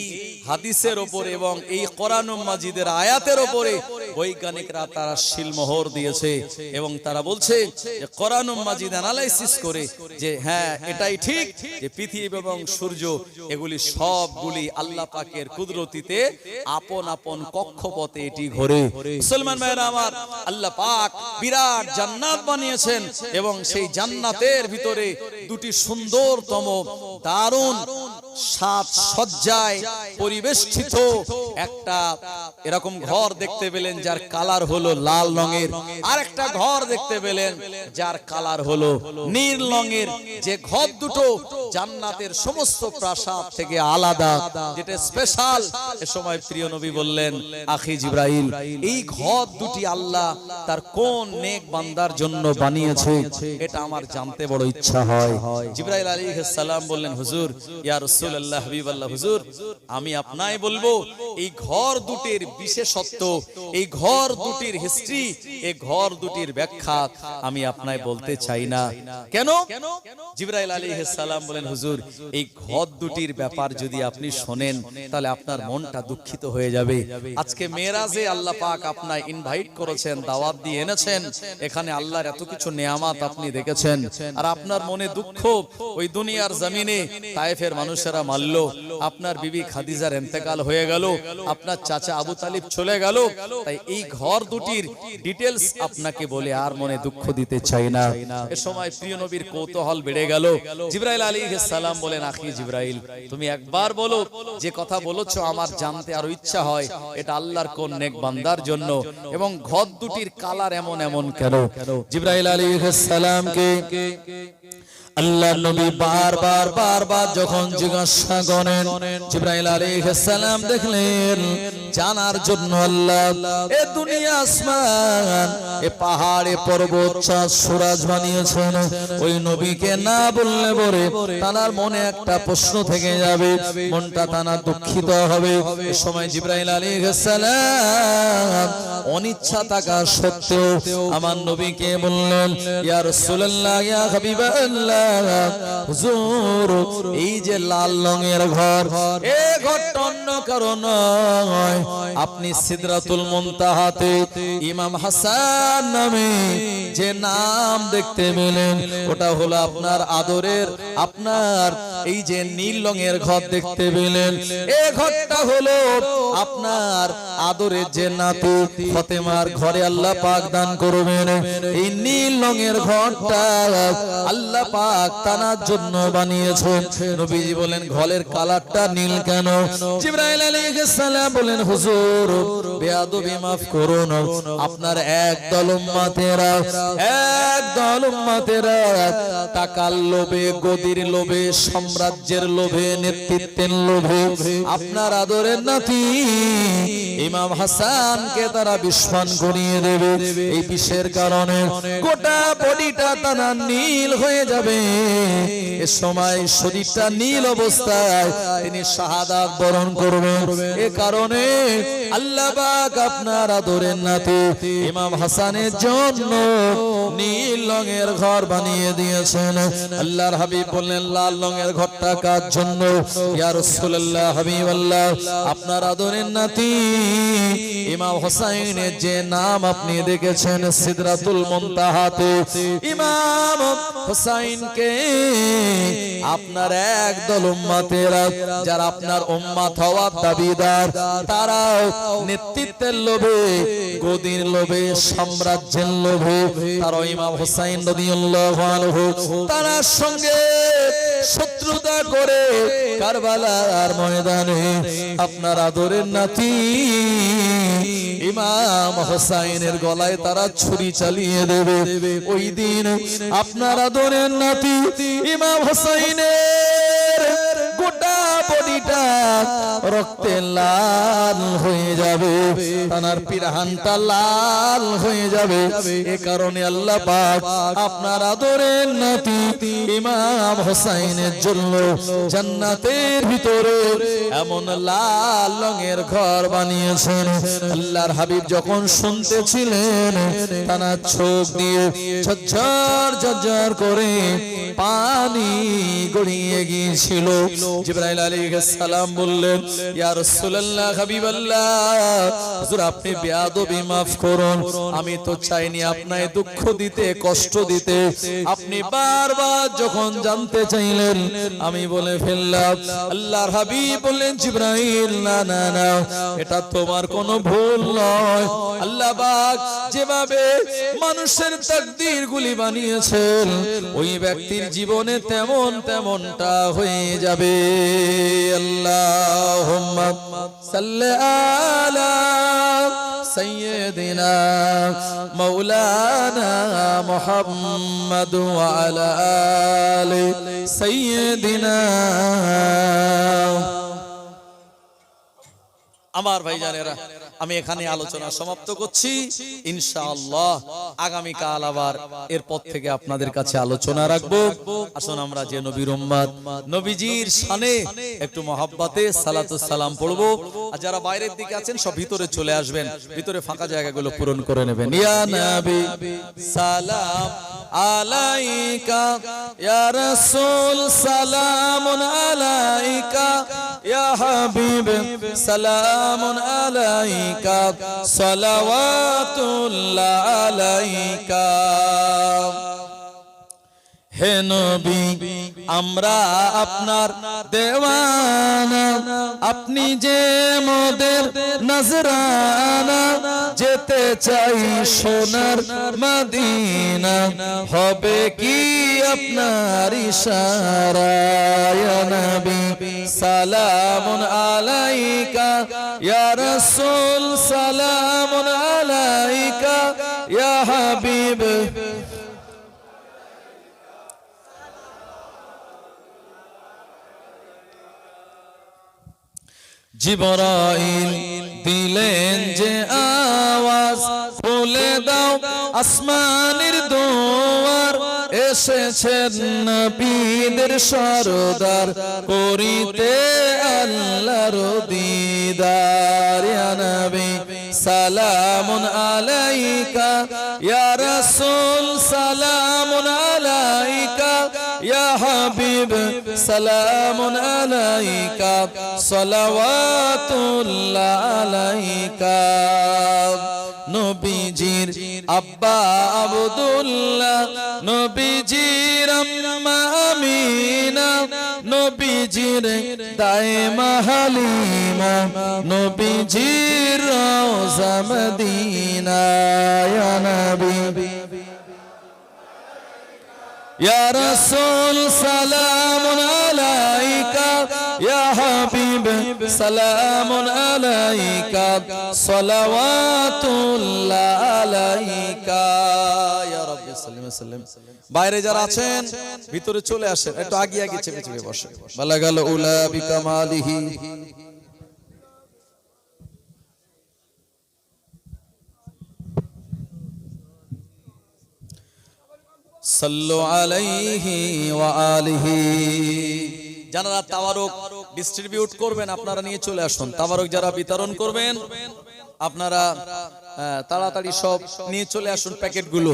হাদিসের উপরে এবং এই কোরআনুল মাজিদের আয়াতের উপরে বৈজ্ঞানিকরা তারা সিলমোহর দিয়েছে, এবং তারা বলছে যে কোরআনুল মাজিদ অ্যানালাইসিস করে যে হ্যাঁ, এটাই ঠিক যে পৃথিবী এবং সূর্য এগুলি সবগুলি আল্লাহ পাকের কুদরতিতে আপন আপন কক্ষপথে এটি ঘোরে। মুসলমান ভাইরা আমার, আল্লাহ পাক বিরাট জান্নাত বানিয়েছেন, এবং সেই জান্নাতের ভিতরে দুটি সুন্দরতম দারুণ সাজসজ্জায় পরিবেষ্টিত একটা এরকম ঘর দেখতে পেলেন, যার কালার হলো লাল রঙের। আর একটা ঘর দেখতে পেলেন যার কালার হলো নীল রঙের। যে ঘর দুটো জান্নাতের সমস্ত প্রাসাদ থেকে আলাদা, যেটা স্পেশাল। এ সময় প্রিয় নবী বললেন, আখি জিবরাইল, এই ঘর দুটি আল্লাহ তার কোন নেক বান্দার জন্য বানিয়েছে, এটা আমার জানতে বড় ইচ্ছা হয়। জিবরাইল আলাইহিস সালাম বললেন, হুজুর, ইয়া রাসূলুল্লাহ, রাসূলুল্লাহ হাবিবাল্লাহ হুজুর, আমি আপনায় বলবো এই ঘর দুটির বিশেষত্ব, এই ঘর দুটির হিস্ট্রি, এই ঘর দুটির ব্যাখ্যা আমি আপনায় বলতে চাই না। কেন? জিবরাইল আলাইহিস সালাম বলেন, হুজুর এই ঘর দুটির ব্যাপার যদি আপনি শোনেন তাহলে আপনার মনটা দুঃখিত হয়ে যাবে। আজকে মেরাজে আল্লাহ পাক আপনায় ইনভাইট করেছেন, দাওয়াত দিয়ে এনেছেন, এখানে আল্লাহর এত কিছু নেয়ামত আপনি দেখেছেন, আর আপনার মনে দুঃখ ওই দুনিয়ার জমিনে তায়েফের মানুষেরা মারল, আপনার বিবি খাদিজার ইন্তেকাল হয়ে গেল, আপনার চাচা আবু তালিব চলে গেল। তাই এই ঘর দুটির ডিটেইলস আপনাকে বলে আর মনে দুঃখ দিতে চাই না। এ সময় প্রিয় নবীর কৌতূহল বেড়ে গেল। জিবরাইল আলাইহিস সালাম বলেন, আখি জিবরাইল, তুমি একবার বলো, যে কথা বলেছো আমার জানতে আরো ইচ্ছা হয়, এটা আল্লাহর কোন নেক বান্দার জন্য, এবং ঘর দুটির কালার এমন এমন কেন? জিবরাইল আলাইহিস সালামকে আল্লাহ নবী বারবার যখন জিজ্ঞাসা করেন, জিবরাইল আলাইহিস সালাম দেখলেন জানার জন্য আল্লাহ এ দুনিয়া আসমান, এ পাহাড়ে পর্বত চাঁদ সূরজ বানিয়েছেন, ওই নবীকে না বললে পরে তার মনে একটা প্রশ্ন থেকে যাবে, মনটা তার দুঃখিত হবে। এ সময় জিবরাইল আলাইহিস সালাম অনিচ্ছা থাকা সত্ত্বেও আমার নবীকে বললেন, ইয়া রাসূলুল্লাহ, ইয়া হাবিবাল্লাহ, হুজুর এই যে লাল রঙের ঘর, এই ঘরটা অন্য কারণ নয়, আপনি সিদরাতুল মুনতাহাতে ইমাম হাসান নামে যে নাম দেখতে পেলেন, ওটা হলো আপনার আদরের, আপনার এই যে নীল রঙের ঘর দেখতে পেলেন, এই ঘরটা হলো আপনার আদরের যে নাতু ফাতেমার ঘরে আল্লাহ পাক দান করবেন। এই নীল রঙের ঘরটা আল্লাহ পাক তানার জন্য বানিয়েছেন। নবীজি বলেন, ঘরের কালারটা নীল কেন? জিবরাইল আলাইহিস সালাম বলেন, হুজুর বেয়াদবি মাফ করুন, আপনার একদল উম্মতেরা টাকার লোভে, গদির লোভে, সাম্রাজ্যের লোভে, নেতৃত্বের লোভে আপনার আদরের নাতি ইমাম হাসানকে তারা বিস্ফান করিয়ে দেবে। এই বিষের কারণে গোটা বডিটা তারা নীল হয়ে যাবে। এ সময় শরীরটা নীল অবস্থায় তিনি শাহাদাত বরণ করবেন। এ কারণে আল্লাহ পাক আপনার আদরের নাতি ইমাম হাসানের জন্য নীল রঙের ঘর বানিয়ে দিয়েছেন। আল্লাহর হাবিব বললেন, লাল রঙের ঘরটা কার জন্য? ইয়া রাসূলুল্লাহ হাবিবাল্লাহ, আপনার আদরের নাতি ইমাম হোসাইনের যে নাম আপনি দেখেছেন সিদরাতুল মুনতাহাতে, ইমাম হোসাইনকে আপনার একদল উম্মতেরা, যারা আপনার উম্মত হওয়ার দাবিদার, তারাও নেতৃত্বের লোভে, গদির লোভে, সাম্রাজ্যের লোভে তারা ইমাম হোসাইন রাদিয়াল্লাহু আনহু তার সঙ্গে শত্রুতা করে কারবালার ময়দানে আপনার আদরের নাতি ইমাম হোসাইনের গলায় তারা ছুরি চালিয়ে দেবে। ওই দিন আপনার আদরের নাতি ইমাম হোসাইনের গোটা বডিটা রক্তে লাল হয়ে যাবে, তার পিরাহানটা লাল হয়ে যাবে। এ কারণে আল্লাহ পাক আপনার আদরের নাতি ইমাম হোসাইনের জন্য জান্নাতের ভিতরে এমন লাল রঙের ঘর বানিয়েছেন। আল্লাহর হাবিব যখন শুনতেছিলেন, তার চোখ দিয়ে ঝরঝর করে পানি গড়িয়ে গিয়েছিল। জিবরাইল আলাইহিস সালাম বললেন, ইয়া রাসূলুল্লাহ হাবিবাল্লাহ, হুজুর আপনি বেয়াদবি মাফ করুন, আমি তো চাইনি আপনাকে দুঃখ দিতে, কষ্ট দিতে। আপনি বারবার যখন জানতে চাইলেন আমি বলে ফেললাম। আল্লাহর হাবিব বললেন, জিবরাইল না না না, এটা তোমার কোনো ভুল নয়। আল্লাহ পাক যেভাবে মানুষের তাকদীর গুলি বানিয়েছেন, ওই ব্যক্তির জীবনে তেমনটা হয়ে যাবে। আল্লাহুম্মা সাল্লি আলা সাইয়্যিদিনা মাওলানা মুহাম্মাদ ওয়া আলা আলি সাইয়্যিদিনা। আমার ভাইজানেরা, আমি এখানে আলোচনা সমাপ্ত করছি। ইনশাআল্লাহ আগামীকাল আবার এরপর থেকে আপনাদের কাছে আলোচনা রাখবো। আসুন আমরা যে নবীর উম্মত, নবীজির শানে একটু মহব্বতে সালাতুস সালাম পড়বো। আর যারা বাইরের দিকে আছেন সব ভিতরে চলে আসবেন, ভিতরে ফাঁকা জায়গাগুলো পূরণ করে নেবেন। ইয়া নবী সালাম আলাইকা, ইয়া রাসূল সালামুন আলাইকা, ইয়া হাবিব সালামুন আলাইকা, সালাওয়াতুল্লাহ আলাইকা। হে নবী আমরা আপনার দেওয়ানা, আপনি যে মোদের নজরানা, যেতে চাই সোনার মদিনা, হবে কি আপনার ইশারা। ইয়া নবী সালামুন আলাইকা, ইয়া রাসূল সালামুন আলাইকা, ইয়া হাবিব জিবরাইল দিলেন যে আওয়াজ, খুলে দাও আসমানের দুয়ার, এসেছেন নবীদের সরদার, করিতে আল্লাহর দিদার। ইয়া নবী সালামুন আলাইকা, ইয়া রাসূল সালামুন আলাইকা, ইয়া হাবিব সালামুন আলাইকা, সালাওয়াতুল্লাহ আলাইকা। নবীজির আব্বা আব্দুল্লাহ, নবীজির আম্মা আমিনা, নবীজির দাইমা হালিমা, নবীজির রওজা মদিনা। ইয়া নবী ইয়া রাসূল সালামুন আলাইকা, ইয়া হাবিব সালামুন আলাইকা, সালাওয়াতুল্লাহ আলাইকা। ইয়া রাব্বি সাল্লিম সাল্লিম। বাইরে যারা আছেন ভিতরে চলে আসেন, একটু আগে আগে চেপে চেপে বসেন। বালাগাল উলা বিকামালিহি। সাল্লু আলাইহি ওয়া আলিহি। যারা তাবারক ডিস্ট্রিবিউট করবেন আপনারা নিয়ে চলে আসুন। তাবারক যারা বিতরণ করবেন আপনারা তাড়াতাড়ি সব নিয়ে চলে আসুন প্যাকেটগুলো।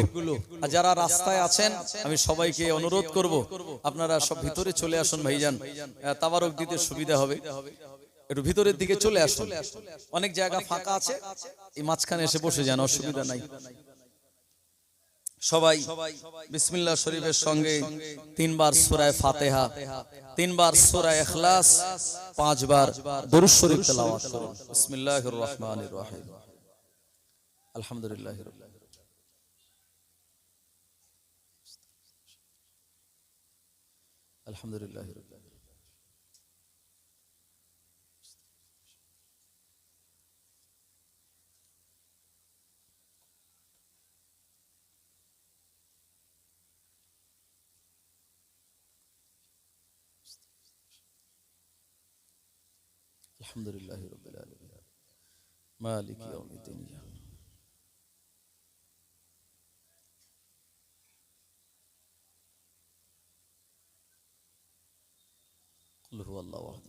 আর যারা রাস্তায় আছেন আমি সবাইকে অনুরোধ করব আপনারা সব ভিতরে চলে আসুন ভাইজান, তাবারক দিতে সুবিধা হবে। একটু ভিতরের দিকে চলে আসুন, অনেক জায়গা ফাঁকা আছে, এই মাঝখানে এসে বসে যান, অসুবিধা নাই। সবাই বিসমিল্লাহ শরীফের সঙ্গে 3 বার সূরা ফাতিহা, 3 বার সূরা ইখলাস, 5 বার দুরূদ শরীফ তেলাওয়াত করুন। বিসমিল্লাহির রহমানির রহিম। আলহামদুলিল্লাহি রাব্বিল আলামিন। আলহামদুলিল্লাহি রাব্বিল আলামিন। আলহামদুলিল্লাহি রাব্বিল আলামিন। মালিকি ইয়াউমিদ্দিন। কুল হুয়াল্লাহু আহাদ।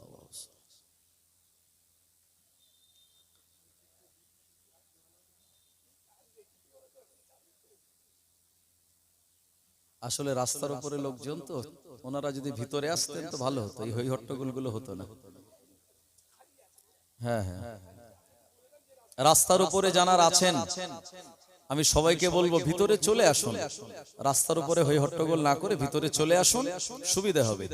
আসলে রাস্তার উপরে লোকজন তো, ওনারা যদি ভিতরে আসতেন তো ভালো হতো, এই হই হট্টগোল গুলো হতো না। হ্যাঁ হ্যাঁ, রাস্তার উপরে যারা আছেন আমি সবাইকে বলবো ভিতরে চলে আসুন, রাস্তার উপরে হই হট্টগোল না করে ভিতরে চলে আসুন, সুবিধা হবে।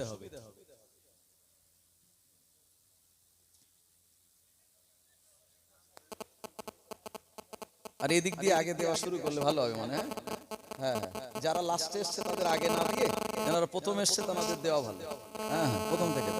আর এদিক দিয়ে আগে দেওয়া শুরু করলে ভালো হবে মানে। হ্যাঁ হ্যাঁ, যারা লাস্টে এসছে তাদের আগে না দিয়ে, যারা প্রথম এসছে তাদের দেওয়া ভালো। হ্যাঁ হ্যাঁ, প্রথম থেকে